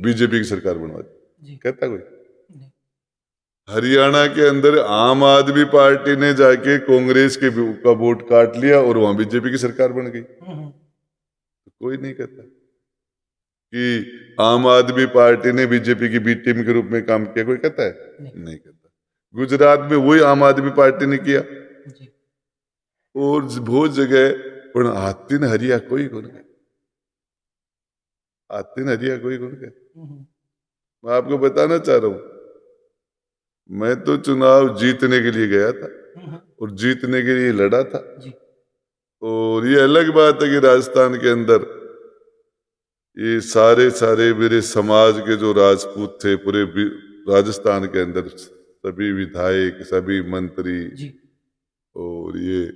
Speaker 2: बीजेपी की सरकार बनवा दी,
Speaker 1: जी, जी,
Speaker 2: कहता कोई?
Speaker 1: नहीं।
Speaker 2: हरियाणा के अंदर आम आदमी पार्टी ने जाके कांग्रेस के का वोट काट लिया और वहां बीजेपी की सरकार बन गई,
Speaker 1: हुँ, हुँ।
Speaker 2: तो कोई नहीं कहता कि आम आदमी पार्टी ने बीजेपी की बी टीम के रूप में काम किया, कोई कहता है?
Speaker 1: नहीं,
Speaker 2: नहीं कहता। गुजरात में वही आम आदमी पार्टी ने किया,
Speaker 1: जी,
Speaker 2: और बहुत जगह, पर आतिन हरिया कोई गुण गए, आतिन हरिया कोई गुण गए।
Speaker 1: हुँ, हुँ।
Speaker 2: मैं आपको बताना चाह रहा हूं, मैं तो चुनाव जीतने के लिए गया था
Speaker 1: हुँ, हुँ।
Speaker 2: और जीतने के लिए लड़ा था।
Speaker 1: जी,
Speaker 2: और ये अलग बात है कि राजस्थान के अंदर ये सारे सारे मेरे समाज के जो राजपूत थे, पूरे राजस्थान के अंदर सभी विधायक, सभी मंत्री,
Speaker 1: जी,
Speaker 2: और ये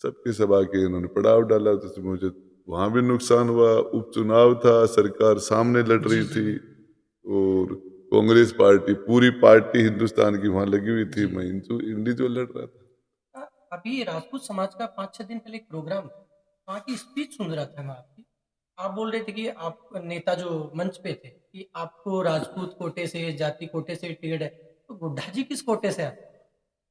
Speaker 2: सबके सभा के इन्होंने पड़ाव डाला, तो मुझे वहां भी नुकसान हुआ। उपचुनाव था, सरकार सामने लड़
Speaker 1: जी,
Speaker 2: रही
Speaker 1: जी,
Speaker 2: थी,
Speaker 1: बिल्कुल।
Speaker 2: और कांग्रेस पार्टी, पूरी पार्टी हिंदुस्तान की वहां लगी हुई थी,
Speaker 1: जी।
Speaker 2: मैं इंडिविजुअल लड़ रहा था।
Speaker 1: अ, अभी राजपूत समाज का 5-6 दिन पहले एक प्रोग्राम था। वहाँ की स्पीच सुन रहा था मैं आपकी। आप बोल रहे थे कि आप नेता जो मंच पे थे कि आपको राजपूत कोटे से, जाति कोटे से टिकट है। तो गुड्डा जी किस कोटे से आते हैं?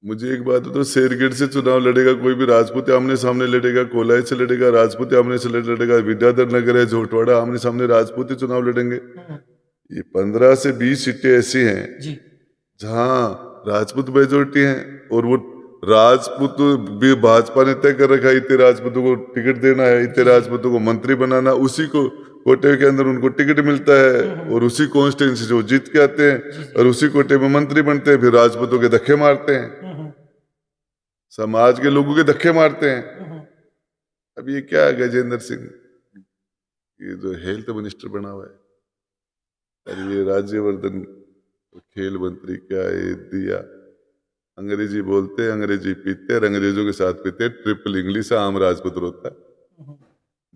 Speaker 2: मुझे एक बात तो शेरगढ़ से चुनाव लड़ेगा कोई भी राजपूत, आमने सामने लड़ेगा, कोलाई से लड़ेगा राजपूत, आमने से लड़ेगा, विद्याधर नगर है, जोटवाड़ा, आमने सामने राजपूत ही चुनाव लड़ेंगे।
Speaker 1: हुँ,
Speaker 2: ये 15 से 20 सीटें ऐसी हैं
Speaker 1: जी,
Speaker 2: जहां राजपूत मेजोरिटी हैं, और वो राजपूत भी भाजपा ने तय कर रखा है, इतने राजपूतों को टिकट देना है, इतने
Speaker 1: जी, जी।
Speaker 2: राजपूतों को मंत्री बनाना, उसी को कोटे के अंदर उनको टिकट मिलता है,
Speaker 1: हुँ, हुँ।
Speaker 2: और उसी कॉन्स्टिट्यूंसी से वो जीत के आते हैं,
Speaker 1: जी, जी।
Speaker 2: और उसी कोटे में मंत्री बनते हैं, फिर राजपूतों के धक्के मारते हैं,
Speaker 1: हुँ, हुँ।
Speaker 2: समाज के लोगों के धक्के मारते हैं।
Speaker 1: हुँ, हुँ।
Speaker 2: अब ये क्या है, गजेंद्र सिंह ये जो हेल्थ मिनिस्टर बना हुआ है, और ये राज्यवर्धन खेल मंत्री, क्या ये दिया, अंग्रेजी बोलते हैं, अंग्रेजी पीते हैं, और अंग्रेजों के साथ पीते हैं, ट्रिपल इंग्लिश है, आम राजपूत रोता है,
Speaker 1: हुँ, हुँ।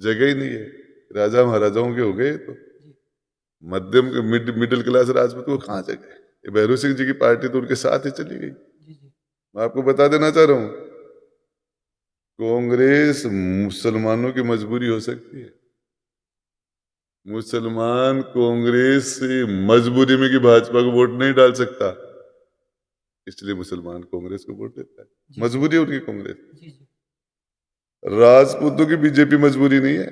Speaker 2: जगह ही नहीं है। राजा महाराजाओं के हो गए तो,
Speaker 1: जी,
Speaker 2: मध्यम मिडिल क्लास राजपूत को कहाँ जगह है? ये भैरू सिंह जी की पार्टी तो उनके साथ ही चली गई।
Speaker 1: जी, जी।
Speaker 2: मैं आपको बता देना चाह रहा हूँ, कांग्रेस मुसलमानों की मजबूरी हो सकती है, मुसलमान कांग्रेस से मजबूरी में कि भाजपा को वोट नहीं डाल सकता, इसलिए मुसलमान कांग्रेस को वोट देता है।
Speaker 1: जी
Speaker 2: मजबूरी है उनकी कांग्रेस।
Speaker 1: जी जी
Speaker 2: राजपूतों की बीजेपी मजबूरी नहीं है,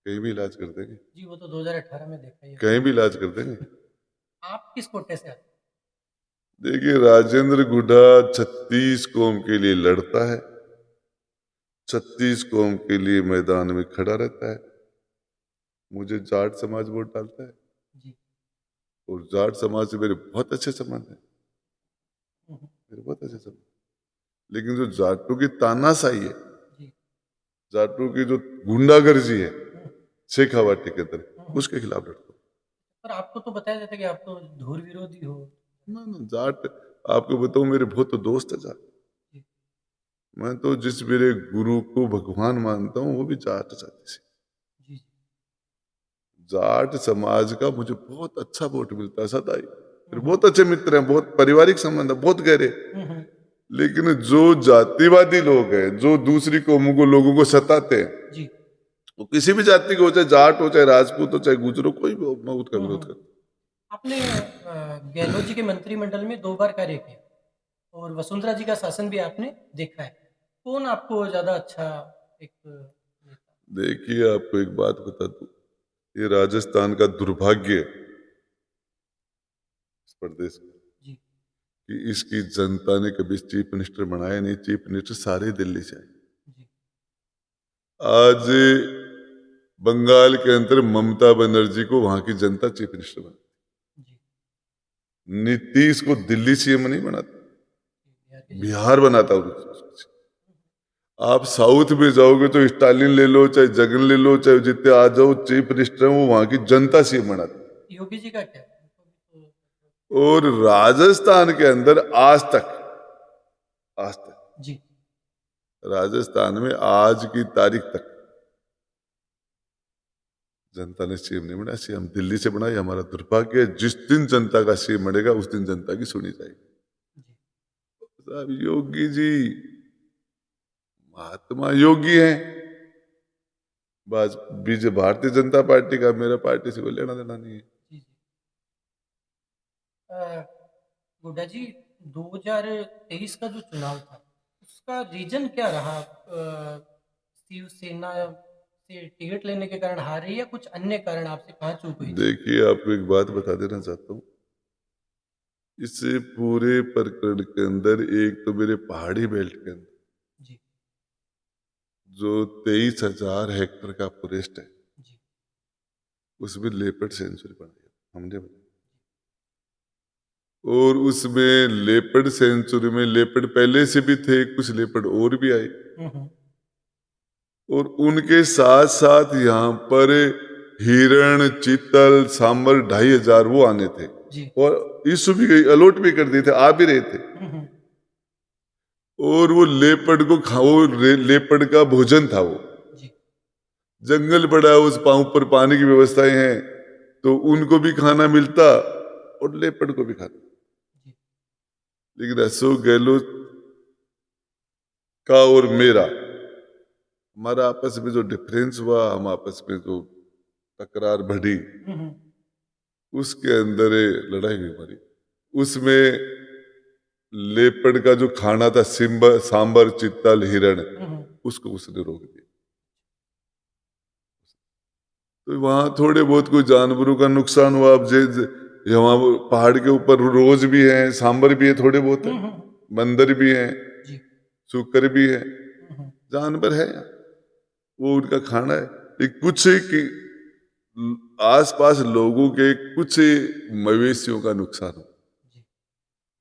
Speaker 2: कहीं भी इलाज कर देंगे,
Speaker 1: जी, वो तो 2018 में देखा ही है।
Speaker 2: कहीं भी इलाज कर देंगे।
Speaker 1: आप किस कोटे से आते
Speaker 2: देखिए, राजेंद्र गुड्डा 36 कौम के लिए लड़ता है, 36 कौम के लिए मैदान में खड़ा रहता है। मुझे जाट समाज वोट डालता है,
Speaker 1: हैं? जी।
Speaker 2: और जाट समाज से मेरे बहुत अच्छे संबंध है,
Speaker 1: हम्म,
Speaker 2: मेरे बहुत अच्छे संबंध। लेकिन जो जाटों की तानाशाही है,
Speaker 1: जी।
Speaker 2: जाटों की जो गुंडागर्जी है
Speaker 1: हम्म,
Speaker 2: शेखावाटी के अंदर,
Speaker 1: हम्म।
Speaker 2: उसके खिलाफ लड़ता हूँ।
Speaker 1: पर आपको तो बताया जाता है कि आप तो धूर विरोधी हो।
Speaker 2: ना ना, जाट, आपको बताऊं, मेरे बहुत तो दोस्त है जाट।
Speaker 1: जी
Speaker 2: मैं तो जिस मेरे गुरु को भगवान मानता हूँ वो भी जाट जाति से।
Speaker 1: जी जी।
Speaker 2: जाट समाज का मुझे बहुत अच्छा वोट मिलता है सदा ही। मेरे
Speaker 1: हम्म,
Speaker 2: बहुत अच्छे मित्र हैं, बहुत पारिवारिक संबंध है, बहुत गहरे।
Speaker 1: हम्म,
Speaker 2: लेकिन जो जातिवादी लोग हैं, जो दूसरी कौमों को, लोगों को सताते हैं,
Speaker 1: जी।
Speaker 2: वो किसी भी जाति के हो, चाहे जाट हो, चाहे राजपूत हो, चाहे गुजर हो, कोई भी हो, मैं उसका विरोध करता
Speaker 1: आपने गहलोत जी के मंत्रिमंडल में 2 बार कार्य किया और वसुंधरा जी का शासन भी आपने देखा है। कौन आपको ज्यादा अच्छा एक नेता?
Speaker 2: हूं। देखिए, आपको एक बात बता दूं, ये राजस्थान का दुर्भाग्य है इस प्रदेश का,
Speaker 1: जी
Speaker 2: कि इसकी जनता ने कभी चीफ मिनिस्टर बनाया नहीं। चीफ मिनिस्टर सारे दिल्ली से आए।
Speaker 1: जी
Speaker 2: आज बंगाल के अंदर ममता बनर्जी को वहां की जनता चीफ मिनिस्टर बना,
Speaker 1: जी।
Speaker 2: नीतीश को दिल्ली सीएम नहीं बनाता,
Speaker 1: बिहार के जनता।
Speaker 2: बिहार बनाता उसको। आप साउथ में जाओगे तो स्टालिन ले लो, चाहे जगन ले लो, चाहे जितने आ जाओ चीफ मिनिस्टर हैं, वो वहां की जनता सीएम बनाती।
Speaker 1: योगी जी का क्या? उनको भी
Speaker 2: और राजस्थान के अंदर आज तक
Speaker 1: जी
Speaker 2: राजस्थान में आज की तारीख तक जनता ने सीएम नहीं बनाया, सीएम दिल्ली से बना। ये हमारा दुर्भाग्य है। जिस दिन जनता का सीएम बनेगा उस दिन जनता की सुनी जाएगी।
Speaker 1: जी
Speaker 2: साहब, योगी जी महात्मा योगी हैं। बस बीजे भारतीय जनता पार्टी का, मेरा पार्टी से कोई लेना देना नहीं है।
Speaker 1: जी जी। अ, गुड्डा जी, 2023 का जो चुनाव था उसका रीजन क्या रहा? शिवसेना से टिकट लेने के कारण हार रही है या कुछ अन्य कारण आपसे कहाँ चूक हुई थी?
Speaker 2: देखिए, आपको एक बात बता देना चाहता हूँ। इस पूरे प्रकरण के अंदर एक तो मेरे पहाड़ी बेल्ट के अंदर
Speaker 1: जी
Speaker 2: जो 23,000 हेक्टेयर का फॉरेस्ट है,
Speaker 1: जी
Speaker 2: उसमें लेपर्ड सेंचुरी बनाई हमने बनाई। और उसमें लेपर्ड सेंचुरी में लेपर्ड पहले से भी थे, कुछ लेपर्ड और भी आए,
Speaker 1: हम्म,
Speaker 2: और उनके साथ साथ यहाँ पर हिरण, चीतल, सांबर 2,500 वो आने थे।
Speaker 1: जी
Speaker 2: और इशू भी गई, अलॉट भी कर दिए थे, आ भी रहे थे।
Speaker 1: हम्म,
Speaker 2: और वो लेपर्ड को लेपर्ड का भोजन था वो।
Speaker 1: जी
Speaker 2: जंगल बड़ा है, उस पाँव पर पानी की व्यवस्थाएं हैं, तो उनको भी खाना मिलता और लेपर्ड को भी खाना।
Speaker 1: जी
Speaker 2: लेकिन अशोक गहलोत का और मेरा, हमारा आपस में जो डिफरेंस हुआ, हम आपस में जो तकरार बढ़ी,
Speaker 1: हम्म,
Speaker 2: उसके अंदर ये लड़ाई हुई हमारी। उसमें लेपर्ड का जो खाना था, सांबर, चित्तल, हिरण,
Speaker 1: हम्म,
Speaker 2: उसको उसने रोक दिया। तो वहां थोड़े बहुत कोई जानवरों का नुकसान हुआ। अब वहां पहाड़ के ऊपर रोज भी है, सांबर भी है, थोड़े बहुत है,
Speaker 1: हम्म,
Speaker 2: बंदर भी है,
Speaker 1: जी
Speaker 2: सुकर भी है,
Speaker 1: हम्म,
Speaker 2: जानवर है, वो उनका खाना है। एक कुछ की आसपास लोगों के कुछ मवेशियों का नुकसान हो,
Speaker 1: जी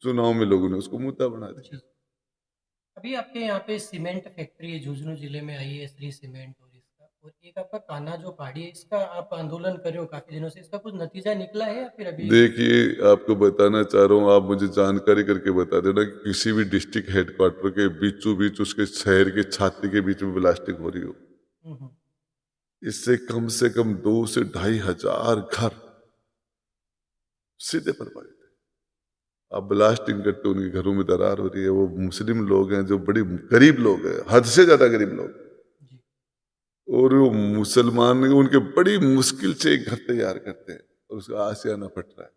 Speaker 2: चुनाव में लोगों ने उसको मुद्दा बना
Speaker 1: जी।
Speaker 2: दिया।
Speaker 1: अभी आपके यहाँ पे सीमेंट फैक्ट्री झुंझुनू जिले में आई है, श्री सीमेंट, और एक आपका कान्हा जो पहाड़ी है, इसका आप आंदोलन कर रहे हो काफी दिनों से, इसका कुछ नतीजा निकला है या फिर अभी?
Speaker 2: देखिए, आपको बताना चाह रहा हूँ, आप मुझे जानकारी करके बता देना कि किसी भी डिस्ट्रिक्ट हेडक्वार्टर के बीचों बीच, उसके शहर के छाती के बीच में ब्लास्टिंग हो रही हो,
Speaker 1: हम्म,
Speaker 2: इससे कम से कम 2 से 2,500 घर सीधे प्रभावित है। आप ब्लास्टिंग करते, उनके घरों में दरार हो रही है। वो मुस्लिम लोग हैं, जो बड़ी गरीब लोग हैं, हद से ज्यादा गरीब लोग,
Speaker 1: जी
Speaker 2: और वो मुसलमान उनके बड़ी मुश्किल से एक घर तैयार करते हैं और उसका आशियाना फट रहा है।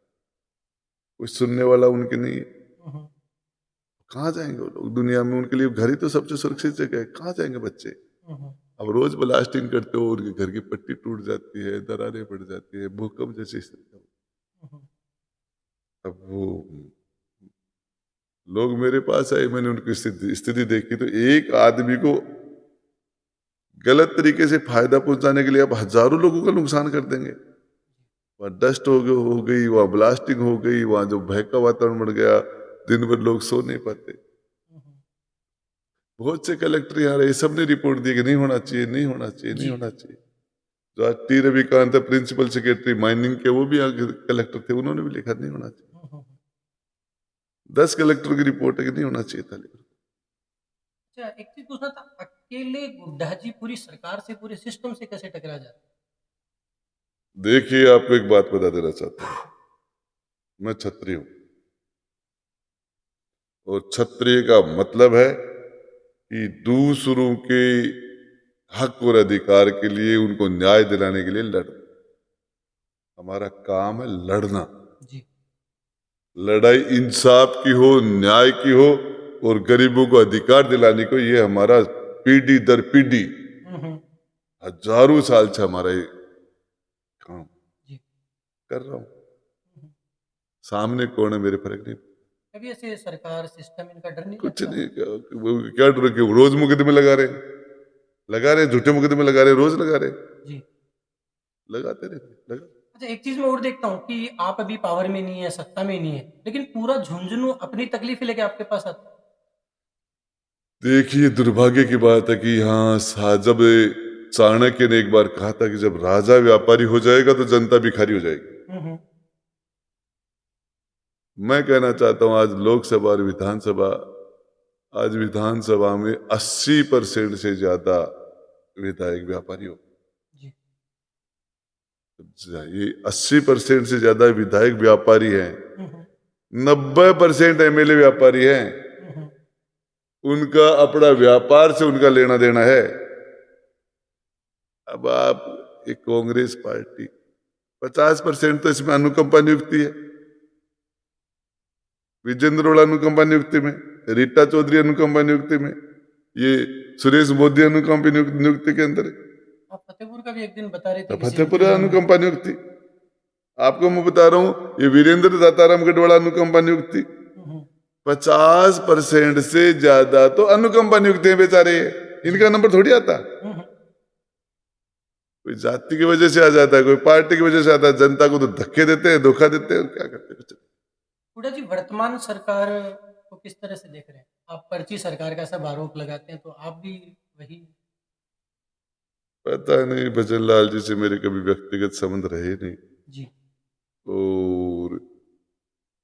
Speaker 2: कोई सुनने वाला उनके नहीं है।
Speaker 1: हम्म,
Speaker 2: कहाँ जाएंगे वो लोग दुनिया में? उनके लिए घर ही तो सबसे सुरक्षित जगह है। कहाँ जाएंगे बच्चे?
Speaker 1: हम्म,
Speaker 2: अब रोज ब्लास्टिंग करते हो, उनके घर की पट्टी टूट जाती है, दरारें पड़ जाती है, भूकंप जैसी स्थिति हो।
Speaker 1: हम्म,
Speaker 2: अब वो लोग मेरे पास आए, मैंने उनकी स्थिति देखी, तो एक आदमी को गलत तरीके से फायदा पहुंचाने के लिए आप हजारों लोगों का नुकसान कर देंगे। वहाँ डस्ट हो गई, वहाँ ब्लास्टिंग हो गई, वहाँ जो भय का वातावरण बढ़ गया, दिन भर लोग सो नहीं पाते।
Speaker 1: हम्म,
Speaker 2: बहुत से कलेक्टर यहाँ रहे, सबने रिपोर्ट दी कि नहीं होना चाहिए, नहीं होना चाहिए, नहीं
Speaker 1: जी।
Speaker 2: होना चाहिए। जो आज टी रविकांत है, प्रिंसिपल सेक्रेटरी माइनिंग के, वो भी यहाँ कलेक्टर थे, उन्होंने भी लिखा नहीं होना चाहिए। 10 कलेक्टर की रिपोर्ट है कि नहीं होना चाहिए था, लेकिन
Speaker 1: अच्छा, एक चीज पूछना था, अकेले गुड्डा जी पूरी सरकार से, पूरे सिस्टम से कैसे टकरा जाते हैं?
Speaker 2: देखिए, आपको एक बात बता देना चाहता हूँ। मैं क्षत्रिय हूँ, और क्षत्रिय का मतलब है कि दूसरों के हक और अधिकार के लिए, उनको न्याय दिलाने के लिए लड़ना। हमारा काम है लड़ना।
Speaker 1: जी।
Speaker 2: लड़ाई इंसाफ की हो, न्याय की हो, और गरीबों को अधिकार दिलाने को, ये हमारा पीढ़ी दर पीढ़ी,
Speaker 1: हम्म,
Speaker 2: हजारों साल से हमारा ये काम
Speaker 1: जी।
Speaker 2: कर रहा हूं।
Speaker 1: हम्म,
Speaker 2: सामने कौन है मेरे फर्क नहीं।
Speaker 1: कभी ऐसे सरकार सिस्टम इनका डर नहीं
Speaker 2: कुछ
Speaker 1: लगता?
Speaker 2: नहीं, क्या डर के रोज मुकदमे लगा रहे हैं, लगा रहे हैं, झूठे मुकदमे लगा रहे हैं, रोज लगा रहे हैं,
Speaker 1: जी।
Speaker 2: लगाते रहे, लगा।
Speaker 1: अच्छा, एक चीज मैं और देखता हूँ कि आप अभी पावर में नहीं है, सत्ता में नहीं है, लेकिन पूरा झुंझुनू अपनी तकलीफ लेके आपके पास आता है।
Speaker 2: देखिए, दुर्भाग्य की बात है कि हाँ, जब चाणक्य ने एक बार कहा था कि जब राजा व्यापारी हो जाएगा तो जनता भिखारी हो जाएगी।
Speaker 1: हम्म,
Speaker 2: मैं कहना चाहता हूं, आज लोकसभा और विधानसभा, आज विधानसभा में 80% से ज्यादा विधायक व्यापारी हो।
Speaker 1: जी।
Speaker 2: ये 80% से ज्यादा विधायक व्यापारी हैं।
Speaker 1: हम्म,
Speaker 2: 90% एमएलए व्यापारी हैं।
Speaker 1: हम्म,
Speaker 2: उनका अपना व्यापार से उनका लेना देना है। अब आप, एक कांग्रेस पार्टी, 50% तो इसमें अनुकंपा नियुक्ति है। विजेंद्र रोड़ा अनुकंपा नियुक्ति में, रीटा चौधरी अनुकंपा नियुक्ति में, ये सुरेश मोदी अनुकंपा नियुक्ति के अंदर है।
Speaker 1: आप फतेहपुर का भी एक दिन बता रहे थे कि
Speaker 2: फतेहपुर
Speaker 1: सिंपल नाम है।
Speaker 2: अनुकंपा नियुक्ति, आपको मैं बता रहा हूं, ये वीरेंद्र दाताराम गढ़वाला अनुकंपा नियुक्ति।
Speaker 1: हम्म,
Speaker 2: 50% से ज्यादा तो अनुकंपा नियुक्ति है बेचारे।
Speaker 1: जी।
Speaker 2: इनका नंबर थोड़ी आता।
Speaker 1: हम्म,
Speaker 2: कोई जाति की वजह से आ जाता है, कोई पार्टी की वजह से आता है। जनता को तो धक्के देते हैं, धोखा देते हैं, और क्या करते हैं कुछ नहीं।
Speaker 1: हुड्डा जी, वर्तमान सरकार को किस तरह से देख रहे हैं? आप पर्ची सरकार का सब आरोप लगाते हैं, तो आप भी वही?
Speaker 2: पता नहीं, भजन लाल जी से मेरे कभी व्यक्तिगत संबंध रहे नहीं,
Speaker 1: जी।
Speaker 2: और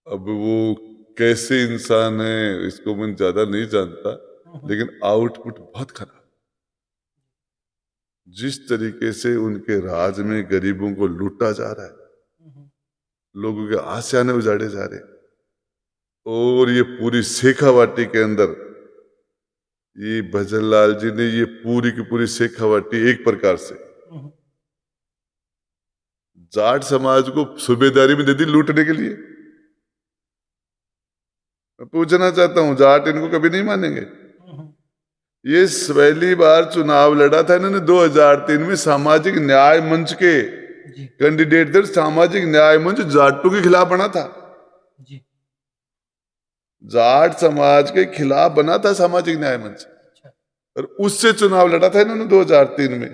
Speaker 2: अब वो कैसे इंसान है इसको मैं ज्यादा नहीं जानता,
Speaker 1: हम्म,
Speaker 2: लेकिन आउटपुट बहुत खराब। जिस तरीके से उनके राज में गरीबों को लूटा जा रहा है,
Speaker 1: हम्म,
Speaker 2: लोगों के आशियाने उजाड़े जा रहे हैं, और ये पूरी शेखावाटी के अंदर, ये भजन लाल जी ने ये पूरी की पूरी शेखावाटी एक प्रकार से
Speaker 1: हम्म,
Speaker 2: जाट समाज को सूबेदारी में दे दी लूटने के लिए। मैं पूछना चाहता हूं, जाट इनको कभी नहीं मानेंगे?
Speaker 1: हम्म,
Speaker 2: ये पहली बार चुनाव लड़ा था इन्होंने 2003 में, सामाजिक न्याय मंच के
Speaker 1: जी।
Speaker 2: कैंडिडेट थे। सामाजिक न्याय मंच जाटों के खिलाफ बना था,
Speaker 1: जी।
Speaker 2: जाट समाज के खिलाफ बना था सामाजिक न्याय मंच,
Speaker 1: अच्छा।
Speaker 2: और उससे चुनाव लड़ा था इन्होंने 2003 में।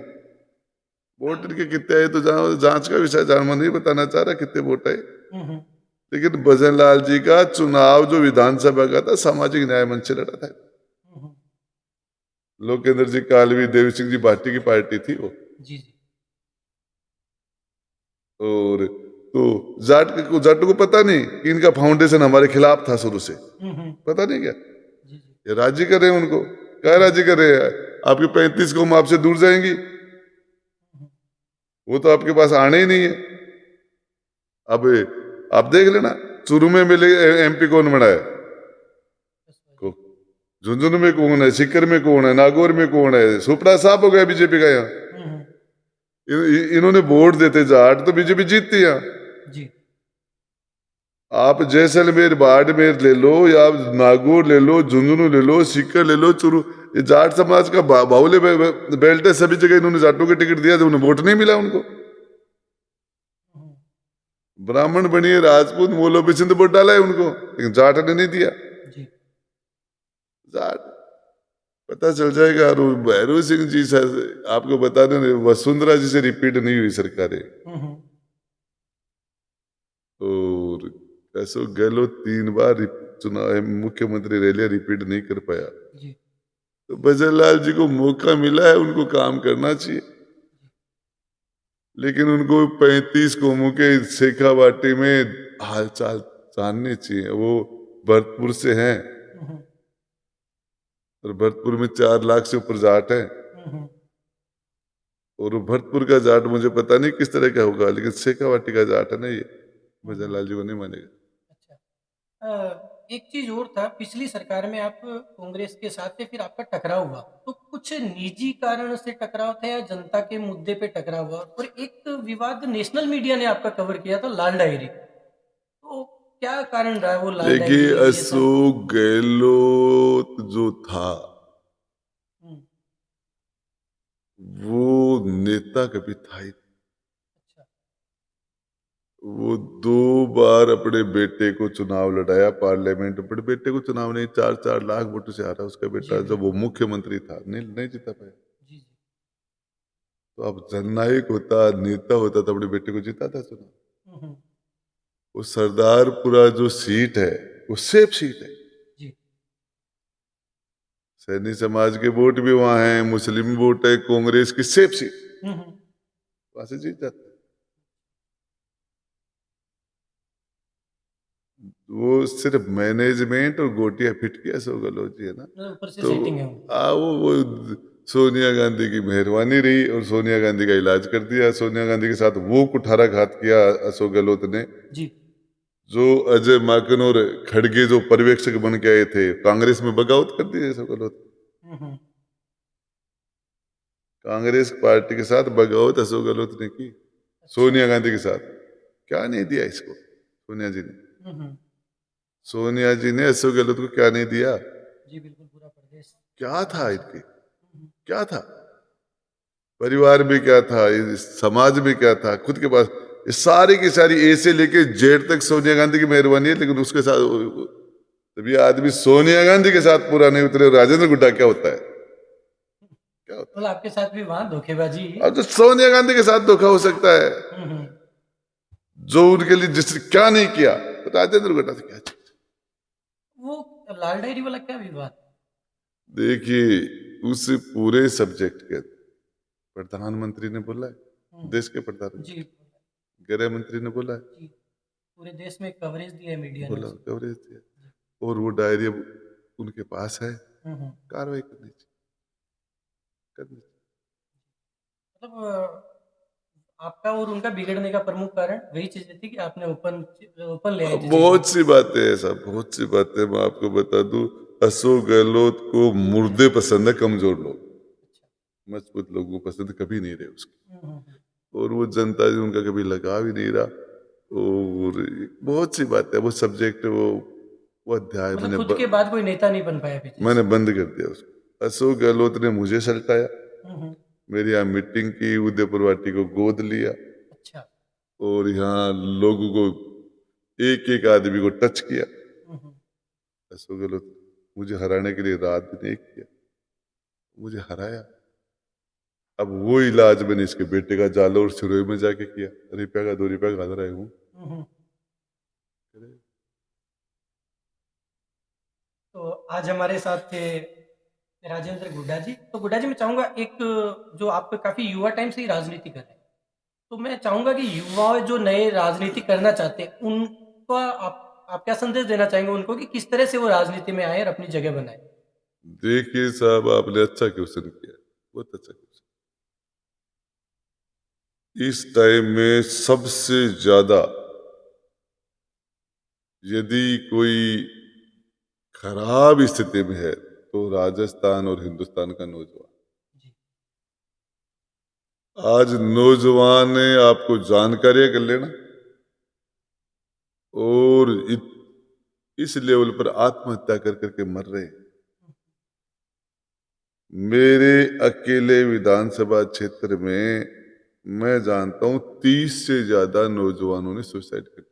Speaker 2: वोट इनके कितने आए तो जांच का विषय, जान मैं नहीं बताना चाह रहा कितने वोट आए,
Speaker 1: हम्म,
Speaker 2: लेकिन भजन लाल जी का चुनाव जो विधानसभा का था, सामाजिक न्याय मंच से लड़ा था।
Speaker 1: हम्म,
Speaker 2: लोकेंद्र जी कालवी, देव सिंह जी भाटी की पार्टी थी वो।
Speaker 1: जी। जी।
Speaker 2: और तो जाटों को पता नहीं कि इनका फाउंडेशन हमारे खिलाफ था शुरू से,
Speaker 1: हम्म,
Speaker 2: पता नहीं क्या?
Speaker 1: जी। जी।
Speaker 2: ये राजी कर रहे हैं उनको, क्या राजी कर रहे हैं? आपकी 35 कौम आपसे दूर जाएंगी,
Speaker 1: हम्म,
Speaker 2: वो तो आपके पास आने ही नहीं है। अब आप देख लेना, शुरू में मिले एमपी कौन बनाया को, झुंझुनू में कौन है, सीकर में कौन है, नागौर में कौन है? सुपड़ा साफ हो गया बीजेपी का यहाँ।
Speaker 1: हम्म,
Speaker 2: इन्होंने वोट देते जाट तो बीजेपी जीतती है।
Speaker 1: जी।
Speaker 2: आप जैसलमेर बाड़मेर ले लो या नागौर ले लो, झुंझुनू ले लो, सीकर ले लो, चुरू, ये जाट समाज का बाहुल्य बेल्ट है। सभी जगह इन्होंने जाटों के टिकट दिया, तो उन्हें वोट नहीं मिला उनको।
Speaker 1: हम्म,
Speaker 2: ब्राह्मण बनिए, राजपूत, मोलो पे सिंध वोट डाला है उनको, लेकिन जाट ने नहीं दिया।
Speaker 1: जी।
Speaker 2: जाट पता चल जाएगा। और भैरव सिंह जी सर, आपको बताने वसुंधरा जी से रिपीट नहीं हुई सरकारें,
Speaker 1: हम्म,
Speaker 2: और अशोक गहलोत 3 बार चुनाव मुख्यमंत्री रह लिया, रिपीट नहीं कर पाया।
Speaker 1: जी।
Speaker 2: तो भजनलाल जी को मौका मिला है, उनको काम करना चाहिए। लेकिन उनको 35 कौमों के शेखावाटी में हालचाल जाननी चाहिए। वो भरतपुर से हैं,
Speaker 1: हम्म,
Speaker 2: और भरतपुर में 4 लाख से ऊपर जाट है।
Speaker 1: हम्म,
Speaker 2: और वो भरतपुर का जाट मुझे पता नहीं किस तरह का होगा, लेकिन शेखावाटी का जाट है ना ये, भजनलाल जी को नहीं मानेगा।
Speaker 1: अच्छा। एक चीज और था, पिछली सरकार में आप कांग्रेस के साथ थे, फिर आपका टकराव हुआ, तो कुछ निजी कारण से टकराव था या जनता के मुद्दे पे टकराव हुआ? और एक विवाद नेशनल मीडिया ने आपका कवर किया था, लाल डायरी, तो क्या कारण रहा वो लाल
Speaker 2: देखिए,
Speaker 1: डायरी ये सब?
Speaker 2: अशोक गहलोत जो था,
Speaker 1: हम्म,
Speaker 2: वो नेता कभी था ही नहीं।
Speaker 1: अच्छा।
Speaker 2: वो 2 बार अपने बेटे को चुनाव लड़ाया पार्लियामेंट, अपने बेटे को चुनाव नहीं, 4-4 लाख वोटों से हारा उसका
Speaker 1: जी
Speaker 2: बेटा, जब वो
Speaker 1: बिल्कुल।
Speaker 2: मुख्यमंत्री था, नहीं जीता पाया।
Speaker 1: जी जी।
Speaker 2: तो अब जननायक होता, नेता होता, तो अपने बेटे को जिताता चुनाव।
Speaker 1: हम्म,
Speaker 2: वो सरदारपुरा जो सीट है, वो सेफ सीट है।
Speaker 1: जी।
Speaker 2: सैनी समाज के वोट भी वहां हैं, मुस्लिम वोट है, कांग्रेस की सेफ सीट,
Speaker 1: हम्म,
Speaker 2: वहां से जीत जाते। वो सिर्फ मैनेजमेंट और गोटियां फिट किया सो गहलोत जी है ना।
Speaker 1: मतलब ऊपर से
Speaker 2: तो
Speaker 1: सेटिंग है उनकी।
Speaker 2: वो सोनिया गांधी की मेहरबानी रही, और सोनिया गांधी का इलाज कर दिया। सोनिया गांधी के साथ वो कुठाराघात किया अशोक गहलोत ने,
Speaker 1: जी।
Speaker 2: जो अजय माकन और खड़गे जो पर्यवेक्षक बन के आए थे, कांग्रेस में बगावत कर दी अशोक गहलोत।
Speaker 1: हम्म,
Speaker 2: कांग्रेस पार्टी के साथ बगावत अशोक गहलोत ने की,
Speaker 1: अच्छा।
Speaker 2: सोनिया गांधी के साथ। क्या नहीं दिया इसको सोनिया जी ने?
Speaker 1: हम्म,
Speaker 2: सोनिया जी ने अशोक गहलोत को क्या नहीं दिया?
Speaker 1: जी बिल्कुल, पूरा प्रदेश
Speaker 2: क्या था
Speaker 1: आराम से।
Speaker 2: इनके? क्या था? परिवार में क्या था, इस समाज में क्या था, खुद के पास? ये सारी की सारी ए से लेके जेड तक सोनिया गांधी की मेहरबानी है। लेकिन उसके साथ जब ये आदमी सोनिया गांधी के साथ पूरा नहीं उतरे, राजेंद्र गुड्डा क्या होता है? क्या होता
Speaker 1: मतलब आपके साथ भी वहां धोखेबाजी?
Speaker 2: है? अब तो सोनिया गांधी के साथ धोखा हो सकता है,
Speaker 1: हम्म,
Speaker 2: जो उनके लिए जिसने क्या नहीं किया, तो राजेंद्र गुड्डा से क्या चीज?
Speaker 1: वो लाल डायरी वाला क्या विवाद?
Speaker 2: देखिए, उस पूरे सब्जेक्ट के प्रधानमंत्री ने बोला है,
Speaker 1: हम्म,
Speaker 2: देश के प्रधानमंत्री,
Speaker 1: जी।
Speaker 2: गृह मंत्री ने बोला है,
Speaker 1: जी। पूरे देश में कवरेज दिया है मीडिया ने
Speaker 2: बोला
Speaker 1: उसकी।
Speaker 2: कवरेज दिया,
Speaker 1: जी।
Speaker 2: और वो डायरी अब उनके पास है।
Speaker 1: हम्म,
Speaker 2: कार्रवाई करनी चाहिए, करनी चाहिए।
Speaker 1: मतलब आपका और उनका बिगड़ने का प्रमुख कारण वही चीजें थी कि आपने ओपन ओपन ले आई
Speaker 2: अब
Speaker 1: थी चीजों
Speaker 2: बहुत
Speaker 1: को।
Speaker 2: सी बातें हैं साहब, बहुत सी बातें। मैं आपको बता दूं, अशोक गहलोत को मुर्दे पसंद है, कमजोर लोग।
Speaker 1: अच्छा।
Speaker 2: मजबूत लोगों को पसंद कभी नहीं रहे उसके।
Speaker 1: हम्म,
Speaker 2: और वो जनता से उनका कभी लगाव ही नहीं रहा। और बहुत सी बातें, वो सब्जेक्ट, वो अध्याय
Speaker 1: मतलब खुद के बाद कोई नेता नहीं बन पाया पीछे
Speaker 2: मैंने
Speaker 1: से।
Speaker 2: बंद कर दिया उसको। अशोक गहलोत ने मुझे सल्टाया,
Speaker 1: हम्म,
Speaker 2: मेरी यहाँ मीटिंग की, उदयपुर वाटी को गोद लिया,
Speaker 1: अच्छा।
Speaker 2: और यहाँ लोगों को, एक एक आदमी को टच किया।
Speaker 1: हम्म,
Speaker 2: अशोक गहलोत मुझे हराने के लिए रात दिन एक किया, मुझे हराया। अब वो इलाज मैंने इसके बेटे का जालोर सिरोही में जाके किया, रुपया का 2 रुपया खा रहा हूँ।
Speaker 1: हम्म। तो आज हमारे साथ थे राजेंद्र गुड्डा जी। तो गुड्डा जी, मैं चाहूंगा एक, जो आप काफी युवा टाइम से ही राजनीति कर रहे हैं, तो मैं चाहूंगा कि युवा जो नए राजनीति करना चाहते हैं उनका आप क्या संदेश देना चाहेंगे उनको कि किस तरह से वो राजनीति में आए और अपनी जगह बनाए?
Speaker 2: देखिए साहब, आपने अच्छा क्वेश्चन किया, बहुत अच्छा क्वेश्चन। इस टाइम में सबसे ज्यादा, यदि कोई खराब स्थिति में है, तो राजस्थान और हिंदुस्तान का नौजवान।
Speaker 1: जी।
Speaker 2: आज नौजवान ने आपको जानकारियां कर लेना, और और इस लेवल पर आत्महत्या कर करके मर रहे हैं। मेरे अकेले विधानसभा क्षेत्र में मैं जानता हूं 30 से ज्यादा नौजवानों ने सुसाइड कर लिया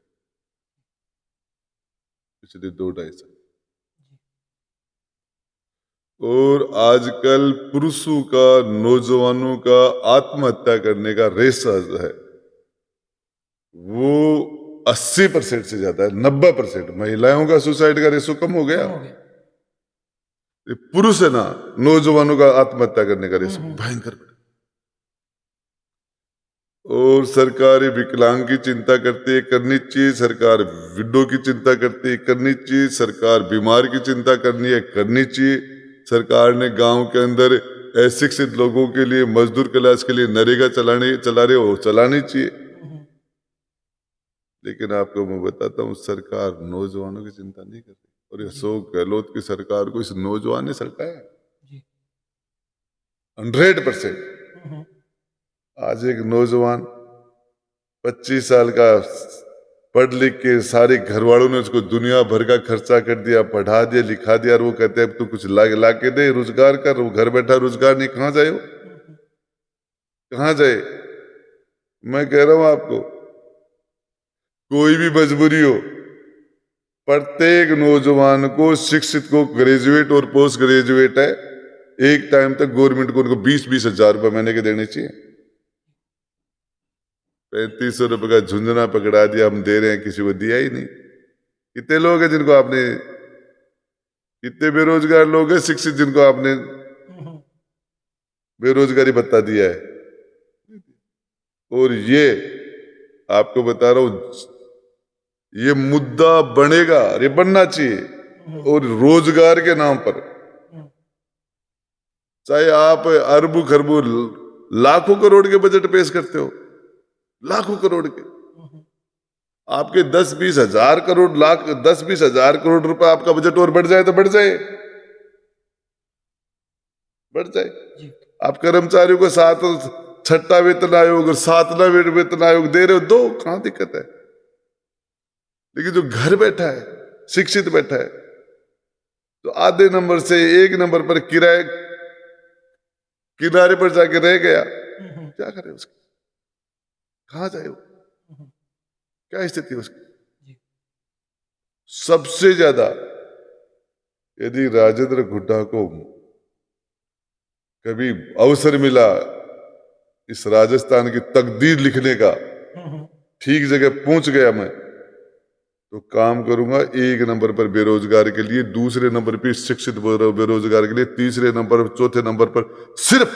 Speaker 2: पिछले 2-2.5 साल। और आजकल पुरुषों का, नौजवानों का आत्महत्या करने का रेशा जो है वो 80% से ज्यादा है, 90%। महिलाओं का सुसाइड का रेशो कम हो गया,
Speaker 1: कम हो गया।
Speaker 2: ये पुरुष है ना, नौजवानों का आत्महत्या करने का रेशो भयंकर बढ़ा। और सरकार विकलांग की चिंता करती है, करनी चाहिए। सरकार विडो की चिंता करती है, करनी चाहिए। सरकार बीमार की चिंता करनी है, करनी चाहिए। सरकार ने गांव के अंदर अशिक्षित लोगों के लिए, मजदूर क्लास के लिए नरेगा चला रहे हो, चलानी चाहिए। लेकिन आपको मैं बताता हूँ, सरकार नौजवानों की चिंता नहीं कर रही। और अशोक गहलोत की सरकार को इस नौजवान ने सल्टाया 100%। आज एक नौजवान 25 साल का पढ़ लिख के सारे घर वालों ने उसको दुनिया भर का खर्चा कर दिया, पढ़ा दिया, लिखा दिया, और वो कहते हैं अब तू कुछ ला के दे, रोजगार कर। वो घर बैठा रोजगार नहीं, कहां जाए वो, कहां जाए। मैं कह रहा हूं आपको, कोई भी मजबूरी हो, प्रत्येक नौजवान को, शिक्षित को, ग्रेजुएट और पोस्ट ग्रेजुएट है, एक टाइम तक गवर्नमेंट को उनको 20-20 हजार रुपए महीने के देने चाहिए। 3500 रुपए का झुंझुना पकड़ा दिया, हम दे रहे हैं, किसी को दिया ही नहीं। कितने लोग हैं जिनको आपने, कितने बेरोजगार लोग हैं शिक्षित जिनको आपने बेरोजगारी भत्ता दिया है। और ये आपको बता रहा हूं, ये मुद्दा बनेगा, ये बनना चाहिए। और रोजगार के नाम पर चाहे आप अरबों खरबों लाखों करोड़ के बजट पेश करते हो, लाखों करोड़ के, आपके 10-20 हजार करोड़, लाख 10-20 हजार करोड़ रुपए आपका बजट और बढ़ जाए तो बढ़ जाए, बढ़ जाए। आप कर्मचारियों को 6ठा वेतन आयोग और 7वां वेतन आयोग दे रहे हो, दो, कहां दिक्कत है। लेकिन जो घर बैठा है, शिक्षित बैठा है, तो आधे नंबर से 1 नंबर पर किनारे पर जाके रह गया, क्या करे उसकी, कहां जाए वो, क्या स्थिति है उसकी। सबसे ज्यादा यदि राजेंद्र हुड्डा को कभी अवसर मिला इस राजस्थान की तकदीर लिखने का, ठीक जगह पहुंच गया मैं, तो काम करूंगा 1 नंबर पर बेरोजगार के लिए, 2 नंबर पर शिक्षित बेरोजगार के लिए, 3 नंबर पर, 4थे नंबर पर सिर्फ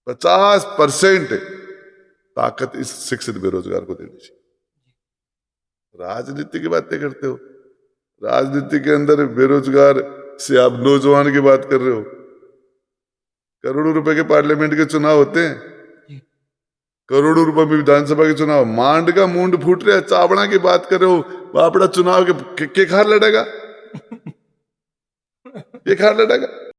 Speaker 2: 50% ताकत इस शिक्षित बेरोजगार को देनी चाहिए। राजनीति की बातें करते हो, राजनीति के अंदर बेरोजगार से आप नौजवान की बात कर रहे हो। करोड़ों रुपए के पार्लियामेंट के चुनाव होते हैं, करोड़ों रुपए में विधानसभा के चुनाव, मांड का मुंड फूट रहा है, चावड़ा की बात कर रहे हो, बापड़ा चुनाव के खार लड़ेगा, ये खार लड़ेगा।